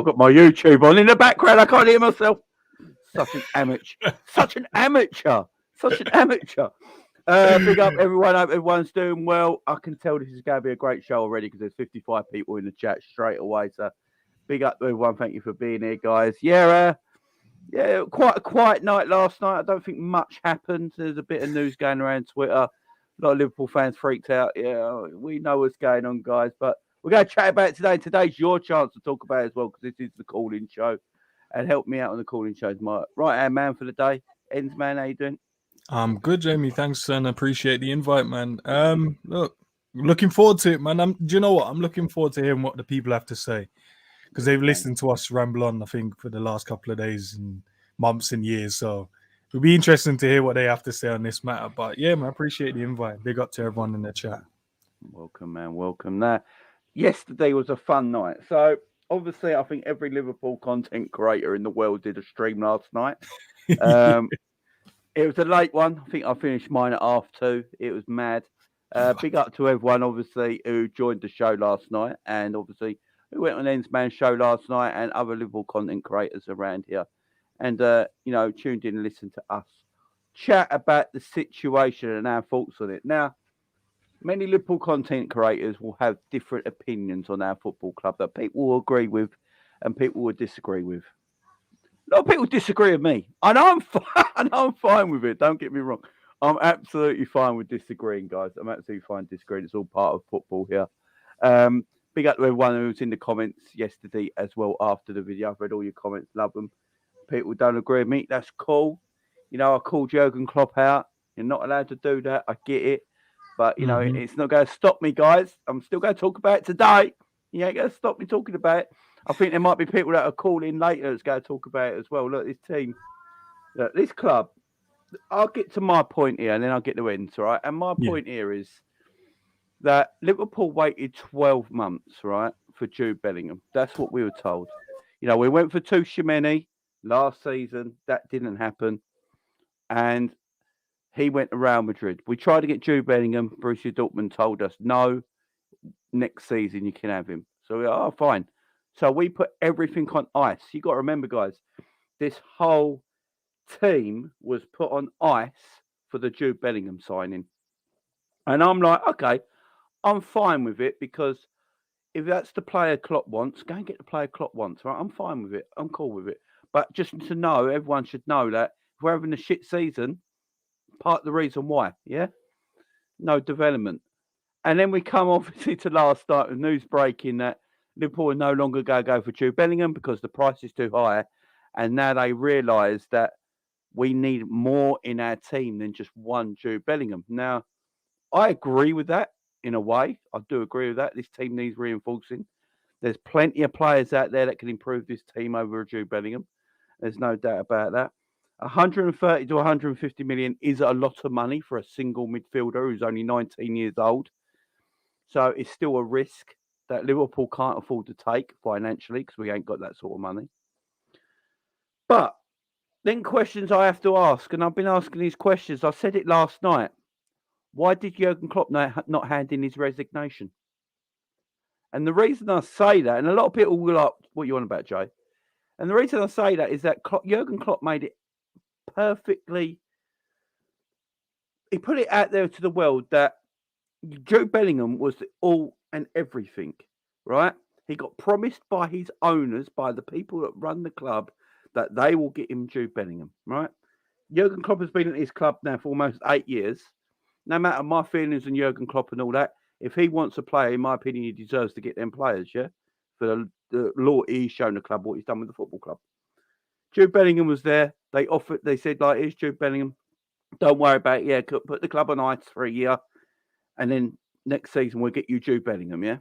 I've got my YouTube on in the background. I can't hear myself. Such an amateur. Such an amateur. Such an amateur. Big up, everyone. Hope everyone's doing well. I can tell this is going to be a great show already because there's 55 people in the chat straight away. So big up to everyone. Thank you for being here, guys. Yeah, quite a quiet night last night. I don't think much happened. There's a bit of news going around Twitter. A lot of Liverpool fans freaked out. Yeah, we know what's going on, guys. But we're going to chat about it today. Today's your chance to talk about it as well because this is the call-in show. And help me out on the call-in show. My right-hand man for the day. Ends man, how you doing? I'm good, Jamie. Thanks, and appreciate the invite, man. Look, looking forward to it, man. Do you know what? I'm looking forward to hearing what the people have to say because they've listened to us ramble on, I think, for the last couple of days and months and years. So it'll be interesting to hear what they have to say on this matter. But yeah, man, I appreciate the invite. Big up to everyone in the chat. Welcome, man. Welcome. Now, yesterday was a fun night. So obviously, I think every Liverpool content creator in the world did a stream last night. It was a late one. I think I finished mine at 2:30. It was mad. Big up to everyone, obviously, who joined the show last night, and obviously who went on Ends Man show last night, and other Liverpool content creators around here, and tuned in and listened to us chat about the situation and our thoughts on it. Now, many Liverpool content creators will have different opinions on our football club that people will agree with and people will disagree with. A lot of people disagree with me. And I'm fine. I'm fine with it. Don't get me wrong. I'm absolutely fine with disagreeing, guys. I'm absolutely fine disagreeing. It's all part of football here. Big up to everyone who was in the comments yesterday as well after the video. I've read all your comments. Love them. People don't agree with me. That's cool. You know, I called Jurgen Klopp out. You're not allowed to do that. I get it. But, you know, it's not going to stop me, guys. I'm still going to talk about it today. You ain't going to stop me talking about it. I think there might be people that are calling later that's going to talk about it as well. Look, this team, look, this club, I'll get to my point here and then I'll get to ends, right? And my point here is that Liverpool waited 12 months, right, for Jude Bellingham. That's what we were told. You know, we went for Tuchemeni last season. That didn't happen. And he went to Real Madrid. We tried to get Jude Bellingham. Borussia Dortmund told us, no, next season you can have him. So we are, fine. So we put everything on ice. You got to remember, guys, this whole team was put on ice for the Jude Bellingham signing. And I'm like, okay, I'm fine with it because if that's the player Klopp wants, go and get the player Klopp wants, right? I'm fine with it. I'm cool with it. But just to know, everyone should know that if we're having a shit season, part of the reason why, yeah? No development. And then we come obviously to last night with news breaking that Liverpool are no longer going to go for Jude Bellingham because the price is too high. And now they realise that we need more in our team than just one Jude Bellingham. Now, I agree with that in a way. I do agree with that. This team needs reinforcing. There's plenty of players out there that can improve this team over a Jude Bellingham. There's no doubt about that. 130 to 150 million is a lot of money for a single midfielder who's only 19 years old. So it's still a risk that Liverpool can't afford to take financially because we ain't got that sort of money. But then questions I have to ask, and I've been asking these questions. I said it last night. Why did Jurgen Klopp not hand in his resignation? And the reason I say that, and a lot of people will like, what are you on about, Jay? And the reason I say that is that Jurgen Klopp made it perfectly. He put it out there to the world that Jude Bellingham was all and everything, right? He got promised by his owners, by the people that run the club, that they will get him Jude Bellingham, right? Jurgen Klopp has been at his club now for almost 8 years. No matter my feelings on Jurgen Klopp and all that, if he wants a player, in my opinion, he deserves to get them players, yeah? For the law he's shown the club, what he's done with the football club. Jude Bellingham was there. They said, like, here's Jude Bellingham. Don't worry about it. Yeah, put the club on ice for a year. And then next season, we'll get you Jude Bellingham, yeah?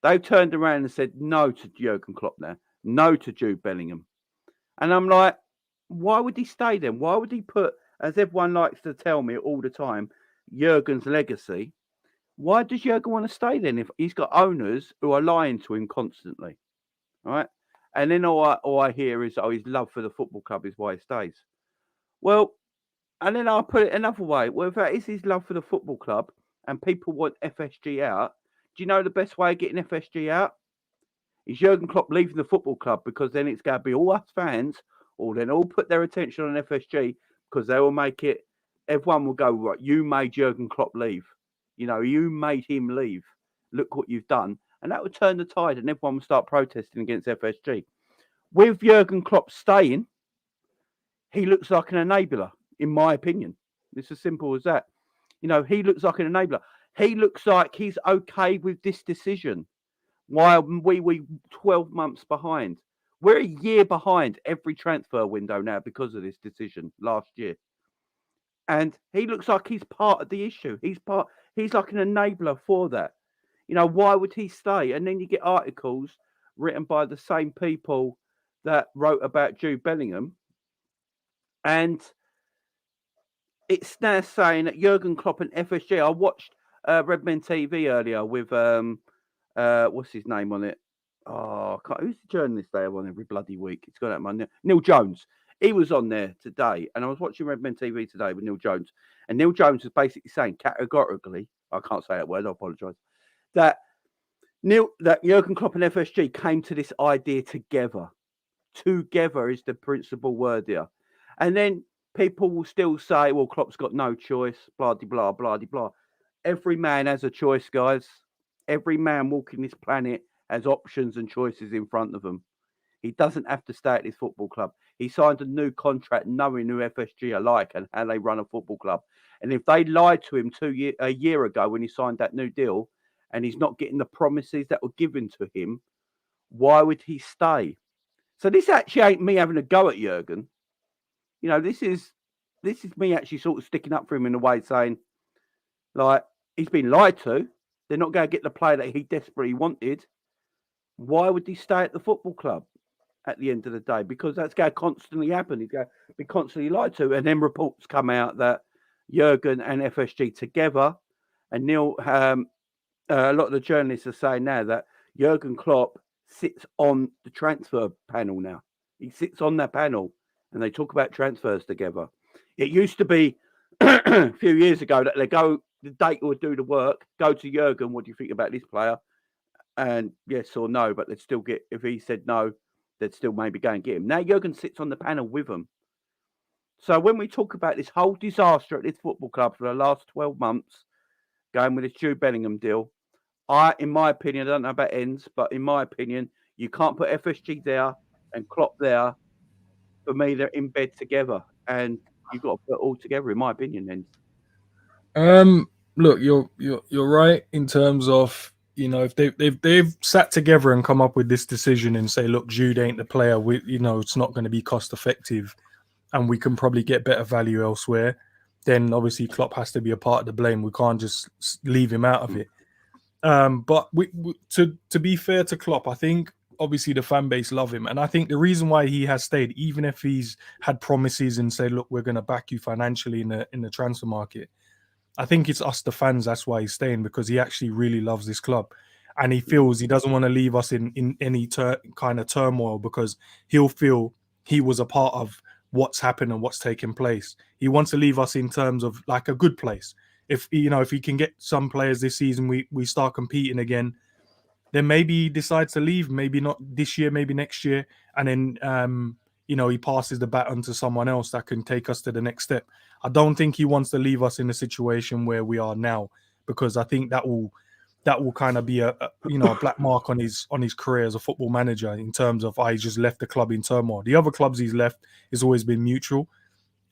They turned around and said no to Jurgen Klopp now. No to Jude Bellingham. And I'm like, why would he stay then? Why would he put, as everyone likes to tell me all the time, Jurgen's legacy? Why does Jurgen want to stay then if he's got owners who are lying to him constantly? All right? And then all I hear is, his love for the football club is why he stays. Well, and then I'll put it another way. Well, if that is his love for the football club and people want FSG out, do you know the best way of getting FSG out? Is Jurgen Klopp leaving the football club because then it's going to be all us fans, or then all put their attention on FSG because they will make it. Everyone will go, right, you made Jurgen Klopp leave. You made him leave. Look what you've done. And that would turn the tide and everyone will start protesting against FSG. With Jurgen Klopp staying, he looks like an enabler, in my opinion. It's as simple as that. He looks like an enabler. He looks like he's okay with this decision. While we 12 months behind. We're a year behind every transfer window now because of this decision last year. And he looks like he's part of the issue. He's like an enabler for that. Why would he stay? And then you get articles written by the same people that wrote about Jude Bellingham. And it's now saying that Jurgen Klopp and FSG. I watched Redmen TV earlier with what's his name on it? Who's the journalist they have on every bloody week? It's got that man. Neil Jones. He was on there today, and I was watching Redmen TV today with Neil Jones, and Neil Jones was basically saying categorically, I can't say that word, I apologise, that Jurgen Klopp and FSG came to this idea together. Together is the principal word here. And then people will still say, well, Klopp's got no choice, blah, blah, blah, blah. Every man has a choice, guys. Every man walking this planet has options and choices in front of them. He doesn't have to stay at this football club. He signed a new contract knowing who FSG are like and how they run a football club. And if they lied to him a year ago when he signed that new deal and he's not getting the promises that were given to him, why would he stay? So this actually ain't me having a go at Jurgen. This is me actually sort of sticking up for him in a way, saying, like, he's been lied to. They're not going to get the player that he desperately wanted. Why would he stay at the football club at the end of the day? Because that's going to constantly happen. He's going to be constantly lied to. And then reports come out that Jurgen and FSG together, and Neil, a lot of the journalists are saying now that Jurgen Klopp sits on the transfer panel now. He sits on that panel and they talk about transfers together. It used to be a few years ago that the data would do the work, go to Jurgen, what do you think about this player? And yes or no, but they'd still get, if he said no, they'd still maybe go and get him. Now Jurgen sits on the panel with them. So when we talk about this whole disaster at this football club for the last 12 months, going with this Jude Bellingham deal, in my opinion, I don't know about ends, but in my opinion, you can't put FSG there and Klopp there. For me, they're in bed together, and you've got to put it all together, in my opinion. Then, look, you're right in terms of, if they've sat together and come up with this decision and say, look, Jude ain't the player. It's not going to be cost effective, and we can probably get better value elsewhere. Then obviously Klopp has to be a part of the blame. We can't just leave him out of it. But to be fair to Klopp, I think obviously the fan base love him, and I think the reason why he has stayed, even if he's had promises and say, look, we're going to back you financially in the transfer market, I think it's us, the fans, that's why he's staying, because he actually really loves this club, and he feels he doesn't want to leave us in any kind of turmoil, because he'll feel he was a part of what's happened and what's taken place. He wants to leave us in terms of like a good place. If he can get some players this season, we start competing again, then maybe he decides to leave, maybe not this year, maybe next year. And then, he passes the baton to someone else that can take us to the next step. I don't think he wants to leave us in a situation where we are now, because I think that will kind of be a black mark on his career as a football manager, in terms of he just left the club in turmoil. The other clubs he's left has always been mutual.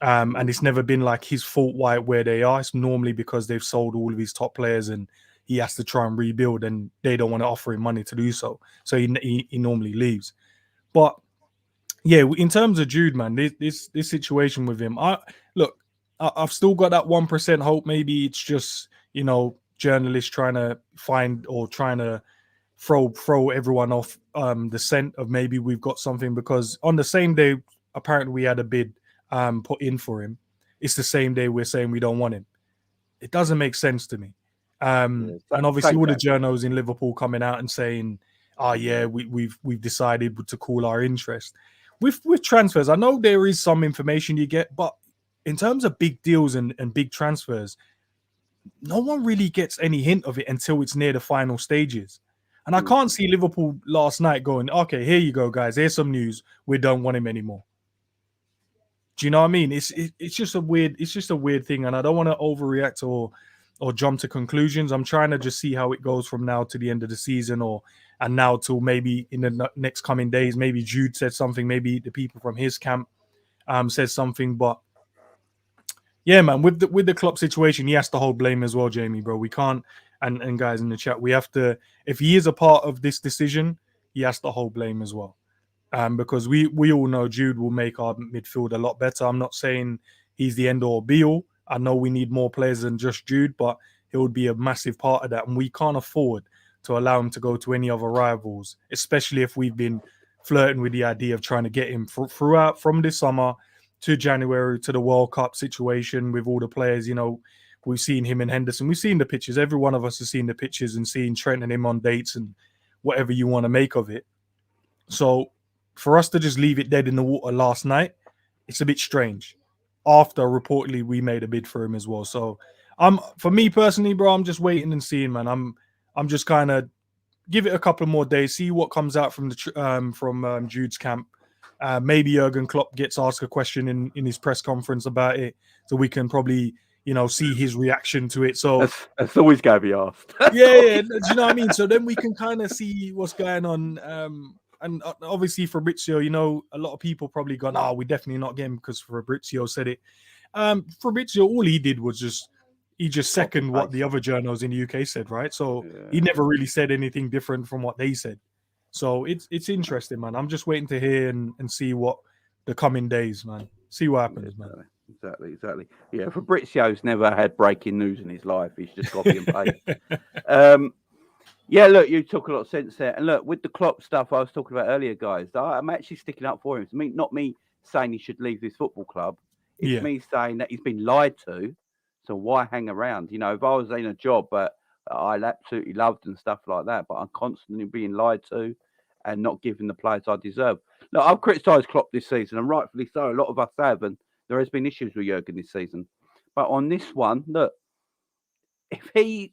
And it's never been like his fault where they are. It's normally because they've sold all of his top players and he has to try and rebuild, and they don't want to offer him money to do so. So he normally leaves. But yeah, in terms of Jude, man, this situation with him, I've still got that 1% hope. Maybe it's just, journalists trying to find or trying to throw everyone off the scent of maybe we've got something, because on the same day, apparently we had a bid put in for him. It's the same day we're saying we don't want him. It doesn't make sense to me. And obviously all the journos in Liverpool coming out and saying, we've decided to call our interest. With transfers, I know there is some information you get, but in terms of big deals and big transfers, no one really gets any hint of it until it's near the final stages. And I can't see Liverpool last night going, okay, here you go, guys. Here's some news. We don't want him anymore. Do you know what I mean? It's just a weird thing, and I don't want to overreact or jump to conclusions. I'm trying to just see how it goes from now to the end of the season, and now till maybe in the next coming days. Maybe Jude said something. Maybe the people from his camp said something. But yeah, man, with the Klopp situation, he has to hold blame as well, Jamie, bro. We can't. And guys in the chat, we have to. If he is a part of this decision, he has to hold blame as well. Because we all know Jude will make our midfield a lot better. I'm not saying he's the end all be all. I know we need more players than just Jude, but he would be a massive part of that. And we can't afford to allow him to go to any other rivals, especially if we've been flirting with the idea of trying to get him throughout from this summer to January to the World Cup situation with all the players. You know, we've seen him in Henderson. We've seen the pictures. Every one of us has seen the pictures and seen Trent and him on dates and whatever you want to make of it. So for us to just leave it dead in the water last night, it's a bit strange. After reportedly we made a bid for him as well. So for me personally, bro, I'm just waiting and seeing, man. I'm just kind of give it a couple more days, see what comes out from the Jude's camp. Maybe Jurgen Klopp gets asked a question in his press conference about it, so we can probably see his reaction to it. So that's always going to be asked. yeah. Do you know what I mean? So then we can kind of see what's going on. And obviously Fabrizio, a lot of people probably gone, we definitely not getting because Fabrizio said it. Fabrizio, all he did was just seconded what the other journals in the UK said, right? So he never really said anything different from what they said. So it's interesting, man. I'm just waiting to hear and see what the coming days, man. See what happens, man. Exactly. Yeah, Fabrizio's never had breaking news in his life. He's just copy and paste. Yeah, look, you took a lot of sense there. And look, with the Klopp stuff I was talking about earlier, guys, I'm actually sticking up for him. It's not me saying he should leave this football club. It's me saying that he's been lied to. So why hang around? If I was in a job that I absolutely loved and stuff like that, but I'm constantly being lied to and not given the players I deserve. Look, I've criticised Klopp this season, and rightfully so. A lot of us have, and there has been issues with Jurgen this season. But on this one, look, if he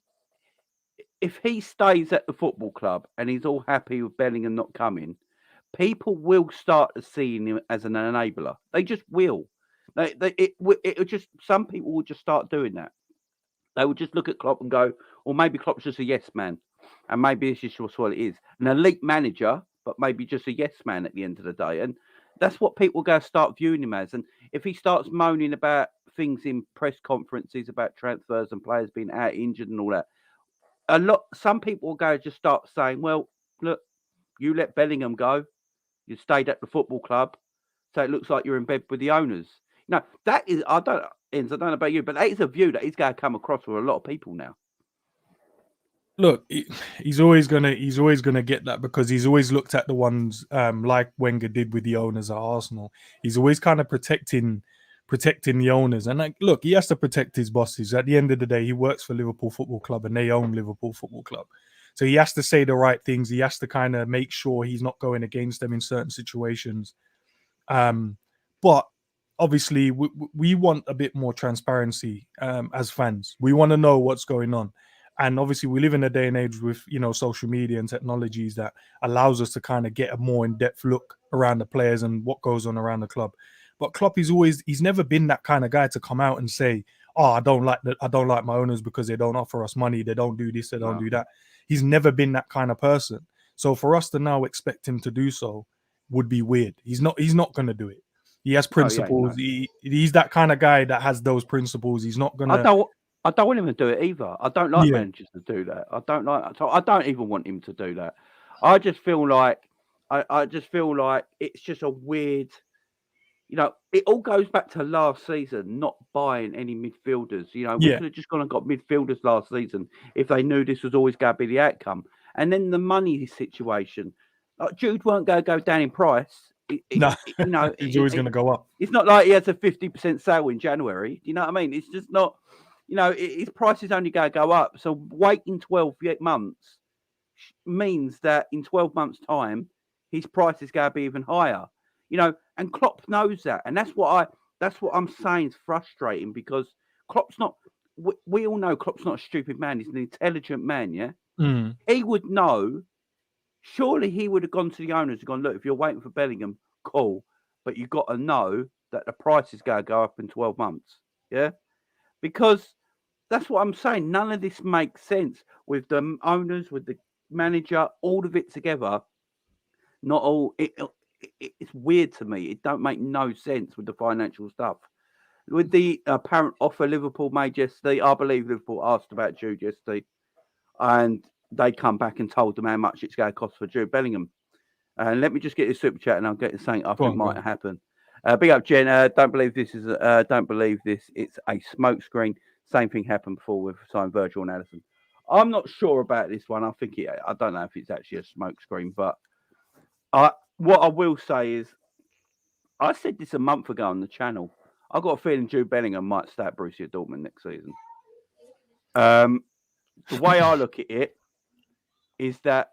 stays at the football club and he's all happy with Bellingham not coming, people will start seeing him as an enabler. They just will. Some people will just start doing that. They will just look at Klopp and go, or maybe Klopp's just a yes man, and maybe this is just what it is. An elite manager, but maybe just a yes man at the end of the day. And that's what people are going to start viewing him as. And if he starts moaning about things in press conferences about transfers and players being out injured and all that, some people will go just start saying, well, look, you let Bellingham go, you stayed at the football club, so it looks like you're in bed with the owners. That is, I don't know about you, but that is a view that is going to come across with a lot of people now. Look, he's always gonna get that because he's always looked at the ones like Wenger did with the owners at Arsenal. He's always kind of protecting the owners, and look, he has to protect his bosses. At the end of the day, he works for Liverpool Football Club and they own Liverpool Football Club, so he has to say the right things. He has to kind of make sure he's not going against them in certain situations. But obviously we want a bit more transparency as fans. We want to know what's going on, and obviously we live in a day and age with social media and technologies that allows us to kind of get a more in-depth look around the players and what goes on around the club. But Klopp he's never been that kind of guy to come out and say, I don't like my owners because they don't offer us money, they don't do this, they don't do that. He's never been that kind of person. So for us to now expect him to do so would be weird. He's not going to do it. He has principles. He's that kind of guy that has those principles. He's not going to... I don't want him to do it either. I don't like managers to do that. I don't even want him to do that. I just feel like it's just a weird... it all goes back to last season, not buying any midfielders. We could have just gone and got midfielders last season if they knew this was always going to be the outcome. And then the money situation, like Jude weren't going to go down in price. He's always going to go up. It's not like he has a 50% sale in January. You know what I mean? It's just not. His price is only going to go up. So waiting 12 months means that in 12 months' time, his price is going to be even higher. And Klopp knows that, and that's what I'm saying is frustrating because Klopp's not. We all know Klopp's not a stupid man; he's an intelligent man. Yeah, he would know Surely he would have gone to the owners and gone, look, if you're waiting for Bellingham, cool, but you've got to know that the price is going to go up in 12 months. Yeah? Because that's what I'm saying. None of this makes sense with the owners, with the manager, all of it together. Not all. It's weird to me. It don't make no sense with the financial stuff. With the apparent offer Liverpool made yesterday, I believe Liverpool asked about Jude yesterday, and they come back and told them how much it's going to cost for Jude Bellingham. And let me just get your super chat, and I'll get something I think might happen. Big up, Jen. Don't believe this is. Don't believe this. It's a smokescreen. Same thing happened before with signed Virgil and Allison. I'm not sure about this one. I think I don't know if it's actually a smokescreen, but what I will say is, I said this a month ago on the channel. I got a feeling Jude Bellingham might start Borussia at Dortmund next season. The way I look at it is that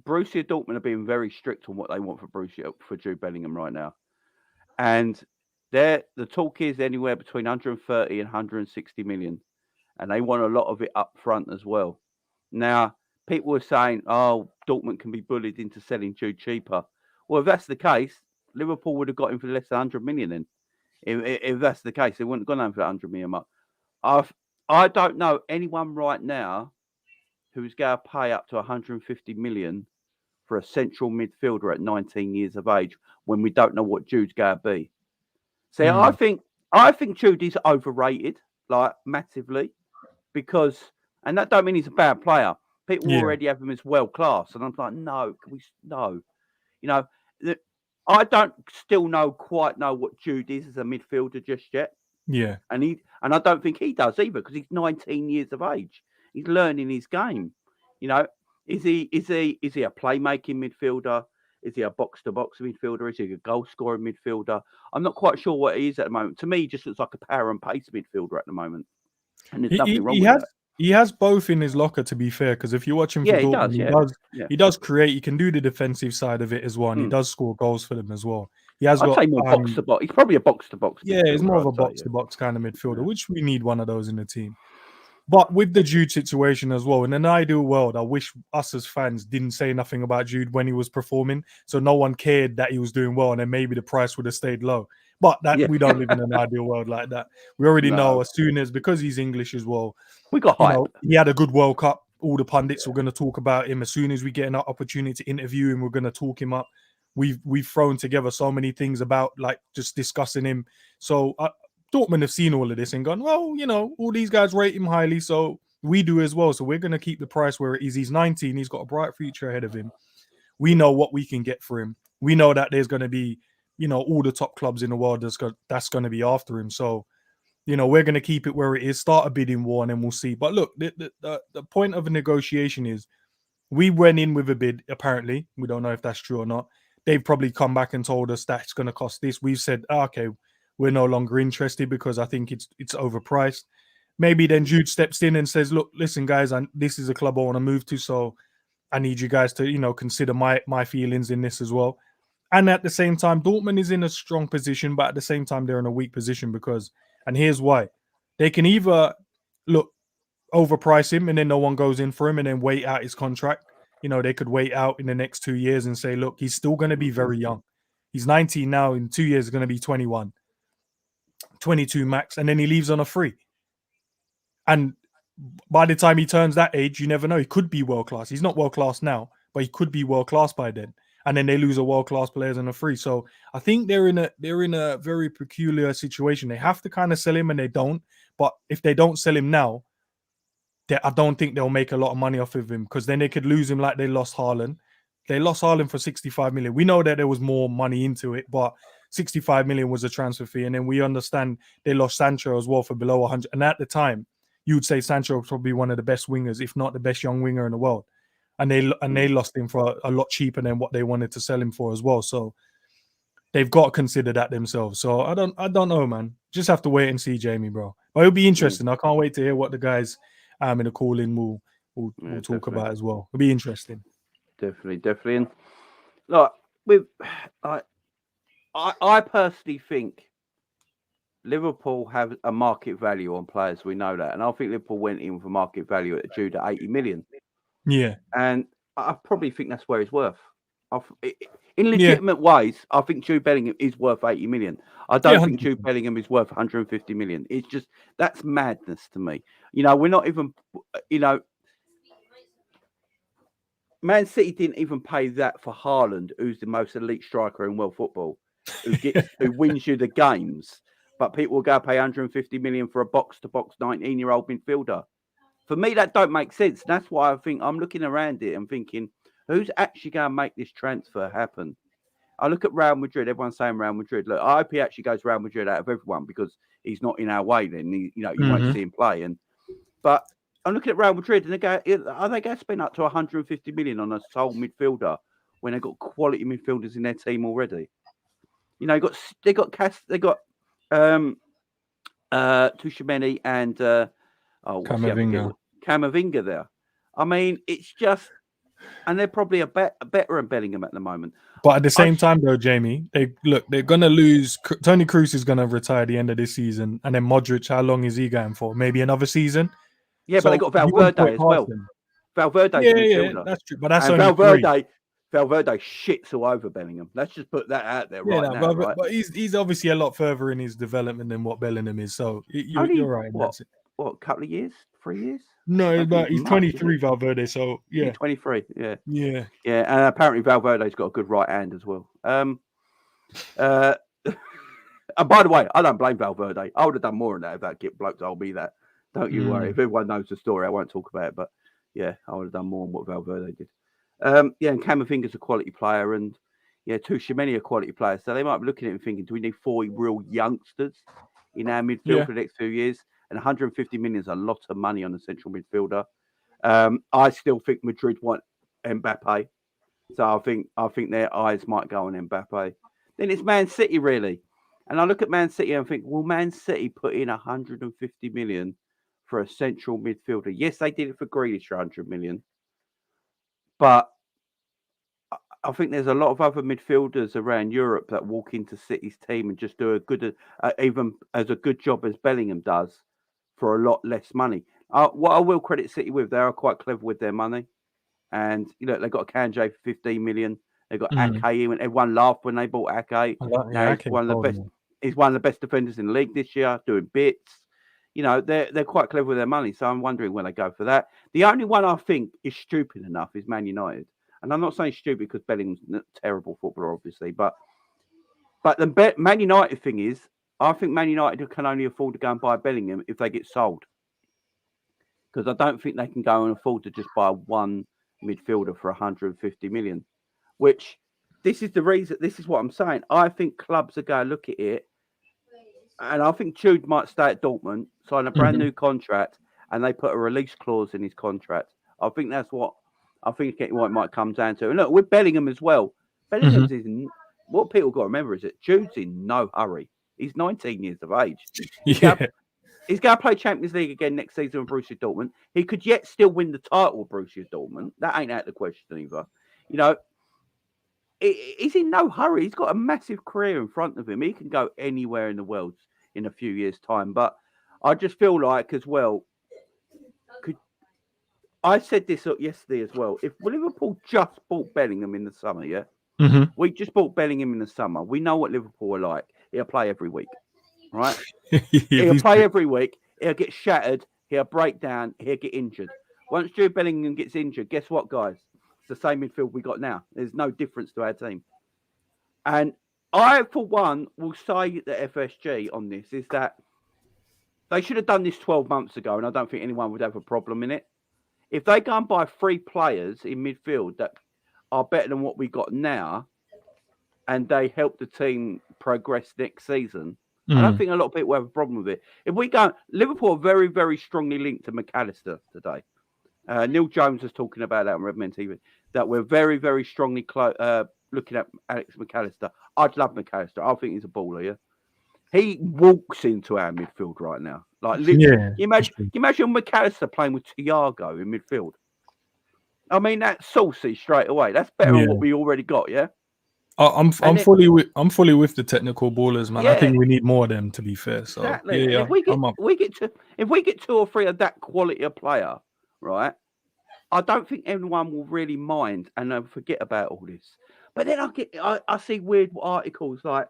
Borussia Dortmund are being very strict on what they want for Jude Bellingham right now, and the talk is anywhere between 130 and 160 million, and they want a lot of it up front as well. Now, people are saying, "Oh, Dortmund can be bullied into selling Jude cheaper." Well, if that's the case, Liverpool would have got him for less than 100 million. Then, if that's the case, they wouldn't have gone home for 100 million mark. I don't know anyone right now who's going to pay up to 150 million for a central midfielder at 19 years of age when we don't know what Jude's going to be. See, I think Jude is overrated, like massively, because, and that don't mean he's a bad player. People already have him as world class, and I'm like, no, you know, I don't quite know what Jude is as a midfielder just yet. Yeah, and I don't think he does either, because he's 19 years of age. He's learning his game. Is he a playmaking midfielder? Is he a box to box midfielder? Is he a goal scoring midfielder? I'm not quite sure what he is at the moment. To me, he just looks like a power and pace midfielder at the moment, and there's nothing wrong with that. He has both in his locker, to be fair, because if you watch him for Dortmund, he does create. He can do the defensive side of it as well, and he does score goals for them as well. I'd say more box to box. He's probably a box to box. Yeah, he's more of a box to box kind of midfielder, which we need one of those in the team. But with the Jude situation as well, in an ideal world, I wish us as fans didn't say nothing about Jude when he was performing, so no one cared that he was doing well, and then maybe the price would have stayed low. But we don't live in an ideal world like that. We already know as soon as, because he's English as well, we got hype. He had a good World Cup. All the pundits were going to talk about him. As soon as we get an opportunity to interview him, we're going to talk him up. We've thrown together so many things about, like, just discussing him. So Dortmund have seen all of this and gone, well, all these guys rate him highly, so we do as well. So we're going to keep the price where it is. He's 19. He's got a bright future ahead of him. We know what we can get for him. We know that there's going to be, all the top clubs in the world that's going to be after him. So, we're going to keep it where it is, start a bidding war, and then we'll see. But look, the point of a negotiation is we went in with a bid, apparently. We don't know if that's true or not. They've probably come back and told us that's going to cost this. We've said, okay, we're no longer interested because I think it's overpriced. Maybe then Jude steps in and says, look, listen, guys, this is a club I want to move to, so I need you guys to, consider my feelings in this as well. And at the same time, Dortmund is in a strong position, but at the same time, they're in a weak position because, and here's why. They can either, overprice him and then no one goes in for him and then wait out his contract. They could wait out in the next 2 years and say, look, he's still going to be very young. He's 19 now. In 2 years, he's going to be 21, 22 max. And then he leaves on a free. And by the time he turns that age, you never know. He could be world-class. He's not world-class now, but he could be world-class by then. And then they lose a world-class player on a free. So I think they're in a very peculiar situation. They have to kind of sell him and they don't. But if they don't sell him now, I don't think they'll make a lot of money off of him, because then they could lose him like they lost Haaland. They lost Haaland for 65 million. We know that there was more money into it, but 65 million was a transfer fee. And then we understand they lost Sancho as well for below 100. And at the time, you would say Sancho was probably one of the best wingers, if not the best young winger in the world. And they lost him for a lot cheaper than what they wanted to sell him for as well. So they've got to consider that themselves. So I don't know, man. Just have to wait and see, Jamie, bro. But it'll be interesting. I can't wait to hear what the guys in the call-in will talk about as well. It'll be interesting. Definitely. And look, I personally think Liverpool have a market value on players. We know that, and I think Liverpool went in for market value at Jude at 80 million. Yeah, and I probably think that's where he's worth. In legitimate ways, I think Jude Bellingham is worth 80 million. I don't think Jude Bellingham is worth 150 million. It's just, that's madness to me. We're not even, Man City didn't even pay that for Haaland, who's the most elite striker in world football, who wins you the games. But people will go pay 150 million for a box-to-box 19-year-old midfielder. For me, that don't make sense. That's why I think I'm looking around it and thinking, who's actually going to make this transfer happen? I look at Real Madrid. Everyone's saying Real Madrid. Look, I hope he actually goes Real Madrid out of everyone because he's not in our way. Then you won't see him play. But I'm looking at Real Madrid and they go, are they going to spend up to 150 million on a sole midfielder when they've got quality midfielders in their team already? They got Tushimeni and Camavinga there. I mean, it's just, and they're probably a better than Bellingham at the moment. But at the same time, though, Jamie, they're gonna lose. Toni Kroos is gonna retire at the end of this season, and then Modric, how long is he going for? Maybe another season. Yeah, but they got Valverde as well. Valverde's a midfielder. That's true. But that's only Valverde shits all over Bellingham. Let's just put that out there now. Right? But he's obviously a lot further in his development than what Bellingham is. So you're right. What, a couple of years? 3 years? No, but he's 23, Valverde. So yeah, 23. Yeah. And apparently Valverde's got a good right hand as well. And by the way, I don't blame Valverde. I would have done more than that if that bloke told me that. Don't you worry. If everyone knows the story, I won't talk about it. But yeah, I would have done more than what Valverde did. And Camavinga's a quality player, and Tushimeni a quality player. So they might be looking at it and thinking, do we need 4 real youngsters in our midfield for the next few years? And 150 million is a lot of money on a central midfielder. I still think Madrid want Mbappe, so I think their eyes might go on Mbappe. Then it's Man City really, and I look at Man City and think, will Man City put in 150 million for a central midfielder? Yes, they did it for Grealish for 100 million, but I think there's a lot of other midfielders around Europe that walk into City's team and just do a good, even as a good job as Bellingham does, for a lot less money. What I will credit City with, they are quite clever with their money. And, they got a Kanjé for 15 million. They got Ake in. Everyone laughed when they bought Ake. He's one of the best defenders in the league this year, doing bits. They're quite clever with their money. So I'm wondering when they go for that. The only one I think is stupid enough is Man United. And I'm not saying stupid because Bellingham's a terrible footballer, obviously. But the Man United thing is, I think Man United can only afford to go and buy Bellingham if they get sold. Because I don't think they can go and afford to just buy one midfielder for 150 million. Which, this is the reason, this is what I'm saying. I think clubs are going to look at it. And I think Jude might stay at Dortmund, sign a brand new contract, and they put a release clause in his contract. I think that's what it might come down to. And look, with Bellingham as well, Bellingham's what people got to remember is that Jude's in no hurry. He's 19 years of age. He's going to play Champions League again next season with Borussia Dortmund. He could yet still win the title with Borussia Dortmund. That ain't out of the question either. He's in no hurry. He's got a massive career in front of him. He can go anywhere in the world in a few years' time. But I just feel like, as well, I said this yesterday as well. If Liverpool just bought Bellingham in the summer, we just bought Bellingham in the summer. We know what Liverpool are like. He'll play every week, right? He'll play every week. He'll get shattered. He'll break down. He'll get injured. Once Jude Bellingham gets injured, guess what, guys? It's the same midfield we got now. There's no difference to our team. And I, for one, will say that FSG on this is that they should have done this 12 months ago, and I don't think anyone would have a problem in it. If they go and buy 3 players in midfield that are better than what we got now, and they help the team progress next season, I don't think a lot of people have a problem with it. If we go, Liverpool are very, very strongly linked to McAllister today. Neil Jones was talking about that on Redmen TV, that we're very, very strongly looking at Alex McAllister. I'd love McAllister. I think he's a baller, yeah? He walks into our midfield right now. Like, literally. You imagine McAllister playing with Thiago in midfield. I mean, that's saucy straight away. That's better than what we already got, yeah? I'm fully with the technical ballers, man. I think we need more of them, to be fair. So exactly. If we get 2 or 3 of that quality of player, right? I don't think anyone will really mind and they'll forget about all this. But then I see weird articles like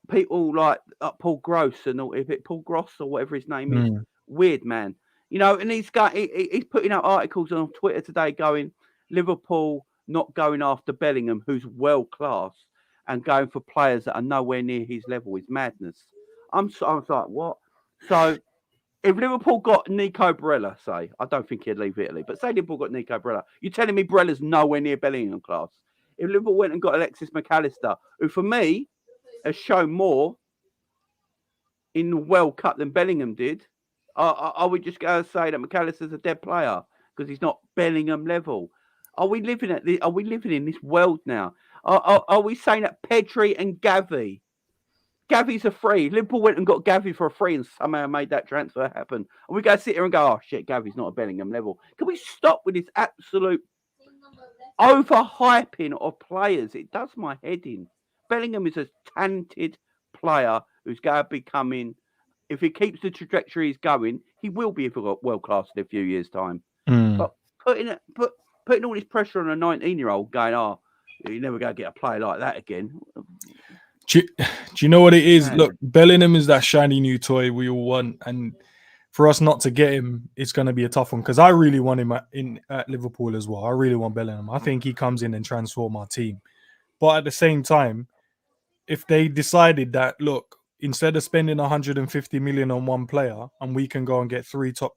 people like Paul Gross and all, if it Paul Gross or whatever his name is, Mm. weird man. And he's putting out articles on Twitter today going Liverpool not going after Bellingham, who's world class, and going for players that are nowhere near his level is madness. I was like, what? So if Liverpool got Nico Barella, say, I don't think he'd leave Italy, but say Liverpool got Nico Barella, you're telling me Barella's nowhere near Bellingham class. If Liverpool went and got Alexis McAllister, who for me has shown more in the World Cup than Bellingham did, are we just going to say that McAllister's a dead player because he's not Bellingham level? Are we living in this world now? Are we saying that Pedri and Gavi's a free? Liverpool went and got Gavi for a free and somehow made that transfer happen. And we go sit here and go, oh shit, Gavi's not a Bellingham level. Can we stop with this absolute overhyping of players? It does my head in. Bellingham is a talented player who's going to be coming. If he keeps the trajectory he's going, he will be world class in a few years' time. Mm. But putting all this pressure on a 19-year-old, going, "Oh, you're never going to get a player like that again." Do you know what it is? Man. Look, Bellingham is that shiny new toy we all want, and for us not to get him, it's going to be a tough one because I really want him at Liverpool as well. I really want Bellingham. I think he comes in and transforms our team. But at the same time, if they decided that, look, instead of spending 150 million on one player and we can go and get three top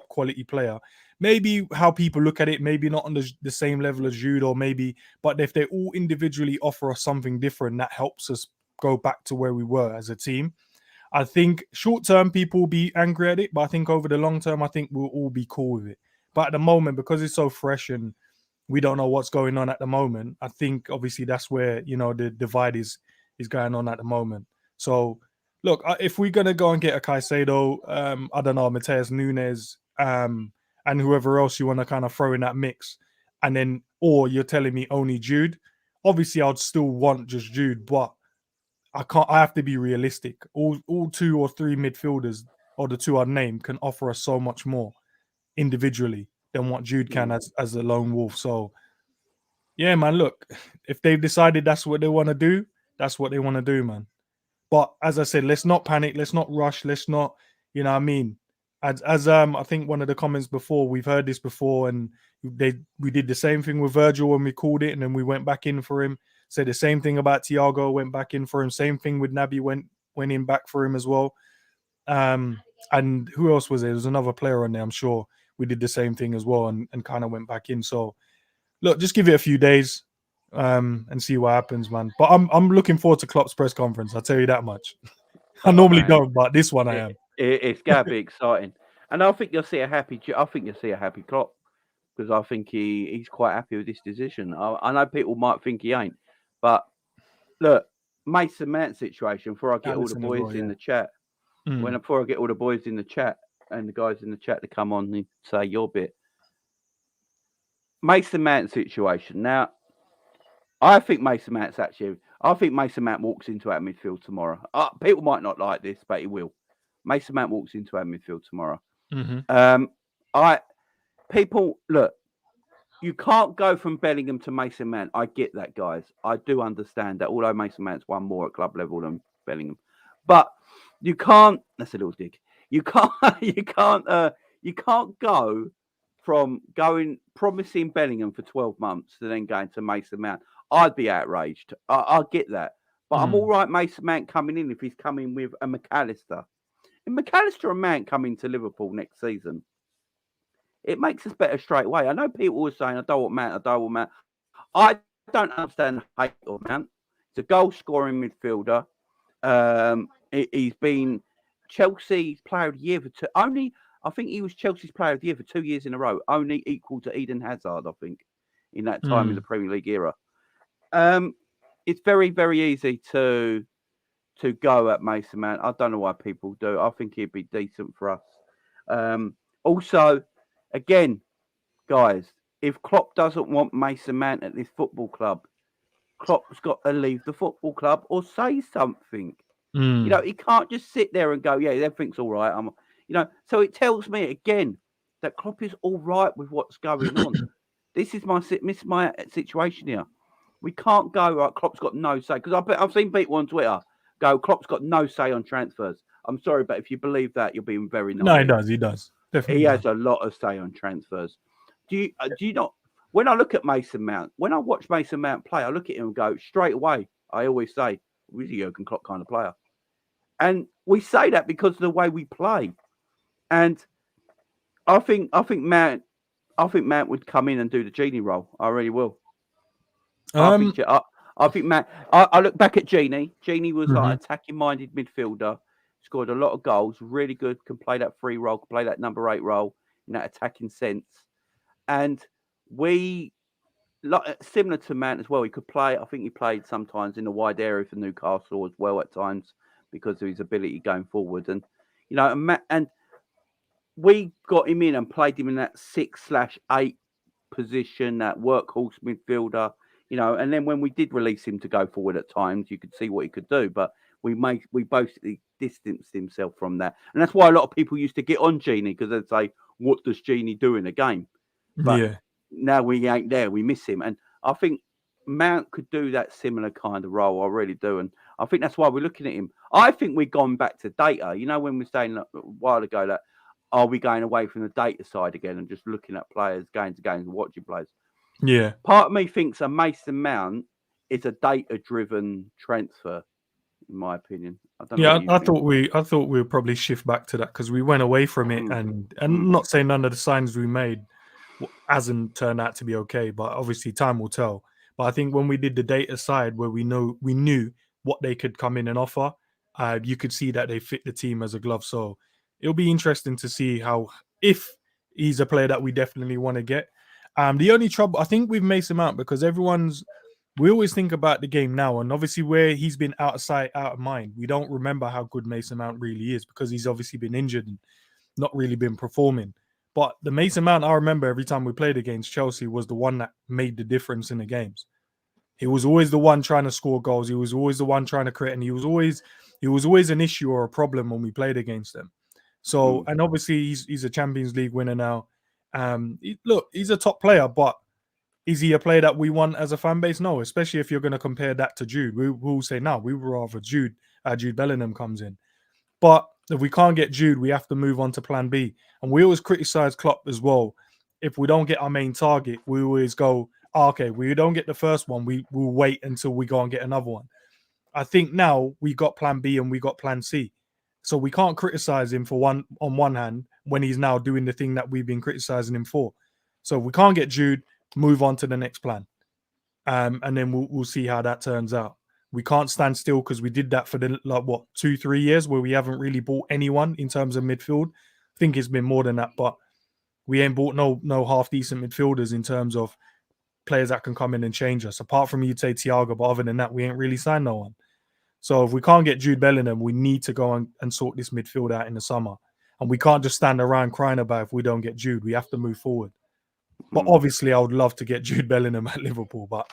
quality player, maybe how people look at it, maybe not on the same level as Jude, or maybe, but if they all individually offer us something different, that helps us go back to where we were as a team. I think short term people will be angry at it, but I think over the long term, I think we'll all be cool with it. But at the moment, because it's so fresh and we don't know what's going on at the moment, I think obviously that's where, the divide is going on at the moment. So look, if we're gonna go and get a Caicedo, I don't know, Mateus Nunes, and whoever else you want to kind of throw in that mix, and then, or you're telling me only Jude, obviously I'd still want just Jude, but I have to be realistic. All two or three midfielders, or the two I named, can offer us so much more individually than what Jude can as a lone wolf. So yeah, man, look, if they've decided that's what they want to do, that's what they want to do, man. But as I said, let's not panic, let's not rush, let's not, you know what I mean? As I think one of the comments before, we've heard this before, and we did the same thing with Virgil when we called it, and then we went back in for him. Said the same thing about Thiago, went back in for him. Same thing with Naby, went in back for him as well. And who else was there? There was another player on there, I'm sure. We did the same thing as well, and kind of went back in. So look, just give it a few days and see what happens, man. But I'm looking forward to Klopp's press conference. I'll tell you that much. I normally don't, but this one I am. It's going to be exciting, and I think you'll see a happy Klopp, because I think he's quite happy with this decision. I know people might think he ain't, but look, Mason Mount situation. Before I get all the boys in the chat, before I get all the boys in the chat and the guys in the chat to come on and say your bit. Mason Mount situation. Now, I think Mason Mount walks into our midfield tomorrow. People might not like this, but he will. Mason Mount walks into our midfield tomorrow. Mm-hmm. People, look, you can't go from Bellingham to Mason Mount. I get that, guys. I do understand that, although Mason Mount's won more at club level than Bellingham. But you can't, that's a little dig. You can't go from promising Bellingham for 12 months to then going to Mason Mount. I'd be outraged. I get that. But I'm all right, Mason Mount coming in if he's coming with a McAllister. If McAllister and Mount coming to Liverpool next season, it makes us better straight away. I know people were saying, I don't want Mount. I don't understand the hate of Mount. He's a goal-scoring midfielder. He's been Chelsea's player of the year for I think he was Chelsea's player of the year for 2 years in a row, only equal to Eden Hazard, I think, in that time in the Premier League era. It's very, very easy to go at Mason Mount. I don't know why people do. I think he'd be decent for us. Also, again, guys, if Klopp doesn't want Mason Mount at this football club, Klopp's got to leave the football club or say something. He can't just sit there and go, yeah, everything's all right. So it tells me again, that Klopp is all right with what's going on. This is my situation here. We can't go, right, Klopp's got no say. Because I've seen people on Twitter go, Klopp's got no say on transfers. I'm sorry, but if you believe that, you're being very naive. No, he does. He does. Definitely. He has a lot of say on transfers. Do you not? When I look at Mason Mount, when I watch Mason Mount play, I look at him and go, straight away, I always say, he's a Jurgen Klopp kind of player. And we say that because of the way we play. And I think Mount would come in and do the Genie role. I really will. I think Matt. I look back at Genie. Genie was like attacking-minded midfielder. Scored a lot of goals. Really good. Can play that free role. Can play that number 8 role in that attacking sense. And we, similar to Mount as well. He could play. I think he played sometimes in the wide area for Newcastle as well at times because of his ability going forward. And and we got him in and played him in that 6/8 position, that workhorse midfielder. And then when we did release him to go forward at times, you could see what he could do. But we basically distanced himself from that. And that's why a lot of people used to get on Genie, because they'd say, what does Genie do in a game? But now we ain't there. We miss him. And I think Mount could do that similar kind of role. I really do. And I think that's why we're looking at him. I think we've gone back to data. When we were saying a while ago that, are we going away from the data side again and just looking at players, going to games and watching players? Yeah. Part of me thinks a Mason Mount is a data-driven transfer, in my opinion. I thought we would probably shift back to that because we went away from it, and not saying none of the signs we made hasn't turned out to be okay, but obviously time will tell. But I think when we did the data side, where we knew what they could come in and offer, you could see that they fit the team as a glove. So it'll be interesting to see if he's a player that we definitely want to get. The only trouble I think with Mason Mount, because we always think about the game now, and obviously where he's been out of sight, out of mind, we don't remember how good Mason Mount really is because he's obviously been injured and not really been performing. But the Mason Mount I remember every time we played against Chelsea was the one that made the difference in the games. He was always the one trying to score goals. He was always the one trying to create, and he was always an issue or a problem when we played against them. So, and obviously he's a Champions League winner now. He's a top player, but is he a player that we want as a fan base? No, especially if you're going to compare that to Jude. We'll say, no, we would rather Jude Bellingham comes in. But if we can't get Jude, we have to move on to plan B. And we always criticize Klopp as well. If we don't get our main target, we always go, okay, we don't get the first one, we'll wait until we go and get another one. I think now we got plan B and we got plan C. So we can't criticize him on one hand when he's now doing the thing that we've been criticizing him for. So if we can't get Jude, move on to the next plan. And then we'll see how that turns out. We can't stand still because we did that for 2-3 years where we haven't really bought anyone in terms of midfield. I think it's been more than that, but we ain't bought no half decent midfielders in terms of players that can come in and change us. Apart from you'd say Thiago, but other than that, we ain't really signed no one. So if we can't get Jude Bellingham, we need to go and sort this midfield out in the summer. And we can't just stand around crying about if we don't get Jude. We have to move forward. But obviously, I would love to get Jude Bellingham at Liverpool. But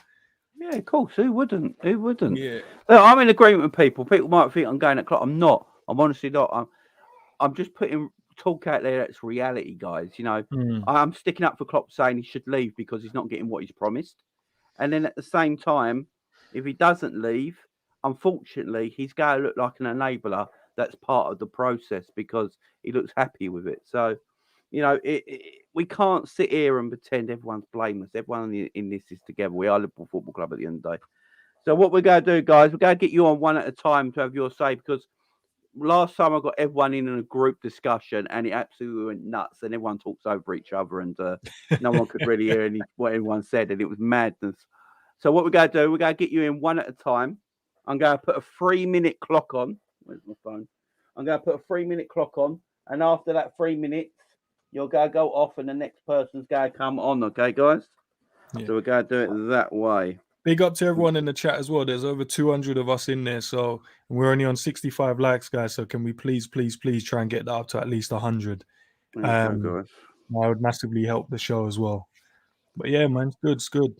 yeah, of course, who wouldn't? Yeah, look, I'm in agreement with people. People might think I'm going at Klopp. I'm not. I'm honestly not. I'm just putting talk out there that's reality, guys. I'm sticking up for Klopp, saying he should leave because he's not getting what he's promised. And then at the same time, if he doesn't leave, unfortunately, he's going to look like an enabler that's part of the process because he looks happy with it. So, we can't sit here and pretend everyone's blameless. Everyone in this is together. We are Liverpool Football Club at the end of the day. So what we're going to do, guys, we're going to get you on one at a time to have your say, because last time I got everyone in a group discussion and it absolutely went nuts and everyone talks over each other and no one could really hear what everyone said and it was madness. So what we're going to do, we're going to get you in one at a time. I'm going to put a 3-minute clock on. Where's my phone? I'm going to put a 3-minute clock on, and after that 3 minutes, you're going to go off and the next person's going to come on, okay, guys? Yeah. So we're going to do it that way. Big up to everyone in the chat as well. There's over 200 of us in there, so we're only on 65 likes, guys. So can we please try and get that up to at least 100? That would massively help the show as well. But yeah, man, it's good.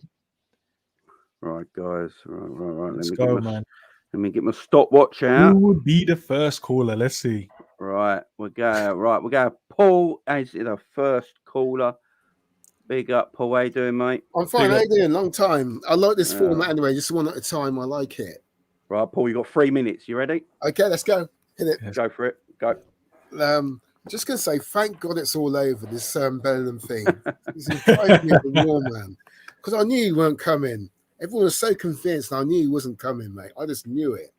Right, guys. Right. Let's go, man. Let me get my stopwatch out. Who would be the first caller? Let's see. Right, we're going Paul as the first caller. Big up, Paul. How you doing, mate? I'm fine. Big How up. you doing? Long time. I like this format anyway. Just one at a time. I like it. Right, Paul, you got 3 minutes. You ready? Okay, let's go. Hit it. Yes. Go for it. Go. Just gonna say, thank God it's all over. This Bellingham thing. It's driving me up the wall, man. Because I knew he weren't coming. Everyone was so convinced. I knew he wasn't coming, mate. I just knew it.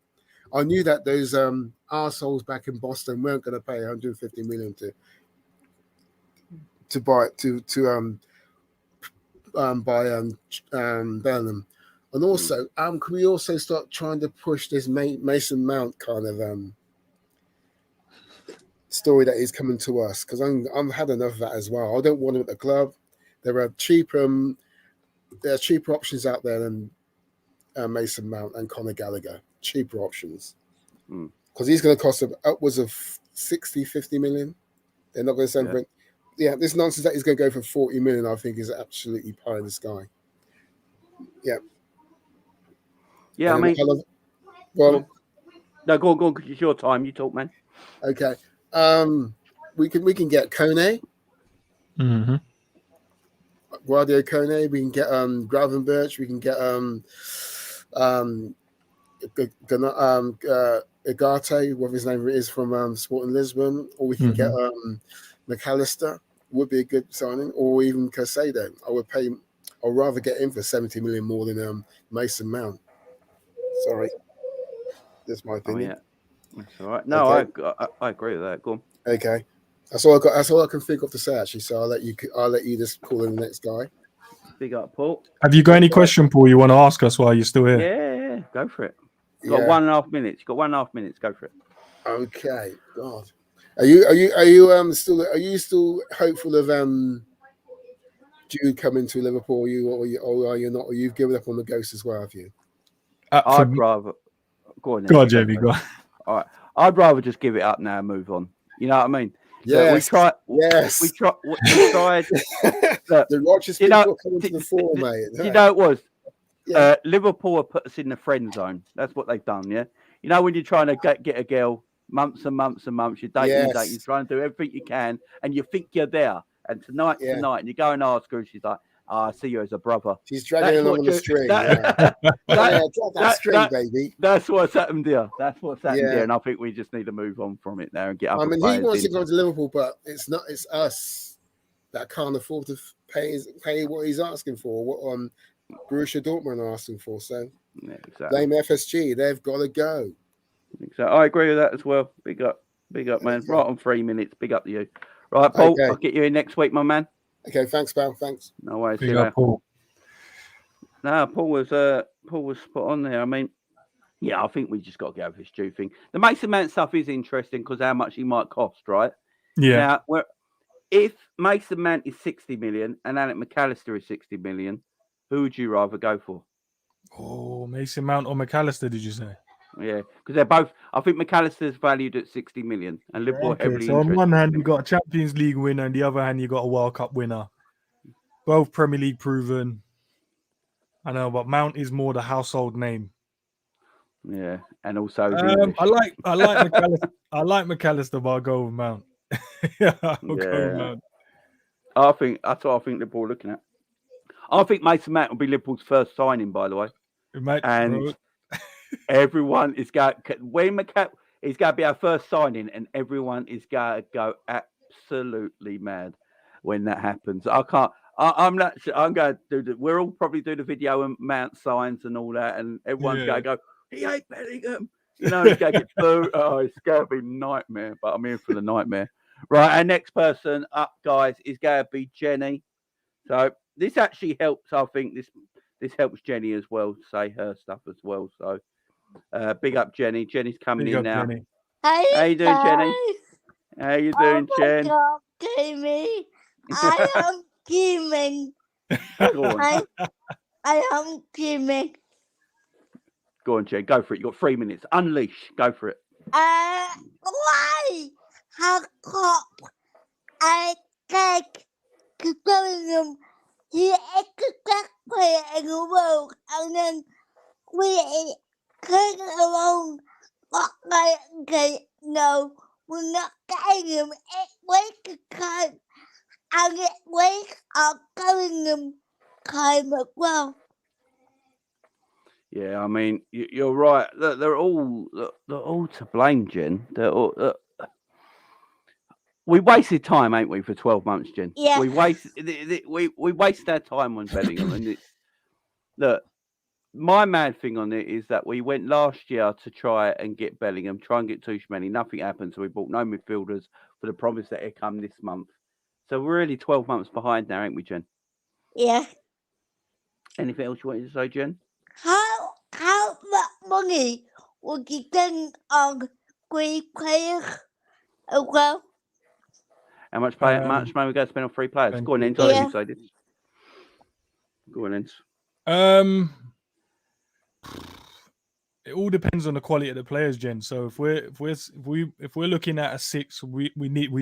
I knew that those arseholes back in Boston weren't going to pay 150 million to buy Bellingham. And also, can we also start trying to push this Mason Mount kind of story that is coming to us? Because I've had enough of that as well. I don't want him at the club. There are cheaper options out there than Mason Mount and Conor Gallagher. Cheaper options. Because he's going to cost upwards of 60, 50 million. They're not going to send for it. Yeah, this nonsense that he's going to go for 40 million, I think, is absolutely pie in the sky. Yeah. Yeah, and I mean, well, no, go on, because it's your time. You talk, man. okay. We can get Kone, Mm-hmm. Guardio Kone. We can get Gravenberch. We can get Igate, whatever his name is, from Sporting Lisbon, or we can get McAllister. Would be a good signing, or even Caicedo. I'd rather get him for 70 million more than Mason Mount. Sorry, that's my opinion. Oh, yeah. That's all right. No, Okay. I agree with that. Go on. Okay, that's all I got. That's all I can think of to say, actually. So I'll let you just call in the next guy. Big up, Paul. Have you got any question, Paul, you want to ask us while you're still here? Yeah, go for it. You've got 1.5 minutes. You've got 1.5 minutes. Go for it. Okay. God. Are you still hopeful of Jude coming to Liverpool? Or are you not? Or you've given up on the ghost as well, have you? I'd rather go on. Go on, Jamie. Go on. All right. I'd rather just give it up now and move on. You know what I mean? Yes. We tried. The Rochester people coming to the fore, mate. You know it was. Yeah. Liverpool have put us in the friend zone. That's what they've done. Yeah. You know when you're trying to get a girl, months and months and months, you're dating, you're trying to do everything you can, and you think you're there. And tonight, and you go and ask her, and she's like, I see you as a brother. She's dragging along on the string. Drag that string, baby. That's what's happened here. That's what's happened here. And I think we just need to move on from it now and get up. I mean, he wants to go to Liverpool, but it's us that can't afford to pay what he's asking for, what Borussia Dortmund are asking for. So, blame FSG. They've got to go. Exactly. I agree with that as well. Big up, man. Right on 3 minutes. Big up to you. Right, Paul. Okay. I'll get you in next week, my man. Okay, thanks, pal. Thanks. No worries. Big up, Paul. No, Paul was spot on there. I mean, yeah, I think we just got to go with this Jude thing. The Mason Mount stuff is interesting because how much he might cost, right? Yeah. Now, if Mason Mount is 60 million and Alec McAllister is 60 million, who would you rather go for? Oh, Mason Mount or McAllister, did you say? Yeah, because they're both. I think McAllister's valued at 60 million, and Liverpool heavily. So on one hand, you got a Champions League winner, and the other hand, you got a World Cup winner. Both Premier League proven. I know, but Mount is more the household name. Yeah, and also I like McAllister. I like McAllister, but I'll go with Mount. Go with Mount. I think that's what I think Liverpool are looking at. I think Mason Mount will be Liverpool's first signing, by the way. Everyone is going he's going to be our first signing, and everyone is going to go absolutely mad when that happens. I'm going to do we're all probably do the video and Mount signs and all that, and everyone's going to go, he ain't Bellingham. You know, he's going to get booed. Oh, it's going to be nightmare, but I'm here for the nightmare. Right, our next person up, guys, is going to be Jenny. So this actually helps. I think this helps Jenny as well, say her stuff as well. So big up Jenny. Jenny's coming in now. Jenny. How you doing, Jenny? How you doing, Jen? God, Jamie. I am Jimmy. I am Jimmy. Go on, Jen. Go for it. You got 3 minutes. Unleash. Go for it. Why have Klopp I take to Bellingham? He is the best player in the world, and then we came along like, okay, no, we're not getting him. It wasted time. and it was our Bellingham time as well. Yeah, I mean, you're right. Look, they're all to blame, Jen. We wasted time, ain't we, for 12 months, Jen? Yeah. We wasted our time on Bellingham, and look. My mad thing on it is that we went last year to try and get Bellingham, try and get Tuchman. Nothing happened, so we bought no midfielders for the promise that it come this month. So we're really 12 months behind now, ain't we, Jen? Yeah. Anything else you wanted to say, Jen? How much money would you spend on three players as well? How much money we got to spend on 3 players? Go on, Enz. Yeah. I'll let you say this. Go on, Enz. It all depends on the quality of the players, Jen. So if we're looking at a 6, we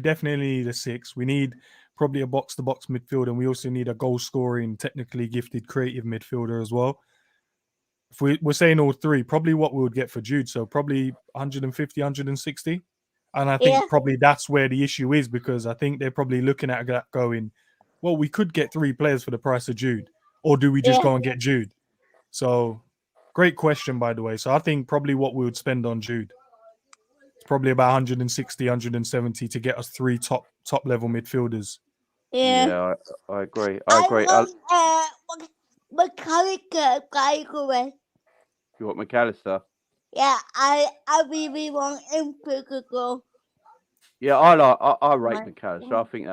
definitely need a 6. We need probably a box-to-box midfielder, and we also need a goal-scoring, technically gifted, creative midfielder as well. If we're saying all 3, probably what we would get for Jude, so probably 150, 160. And I think probably that's where the issue is, because I think they're probably looking at that going, well, we could get 3 players for the price of Jude, or do we just go and get Jude? So great question, by the way. So I think probably what we would spend on Jude, it's probably about 160, 170 to get us 3 top level midfielders. Yeah, I agree. I want McAllister guy away. You want McAllister? Yeah, I really want him to go. Yeah, I rate McAllister. I think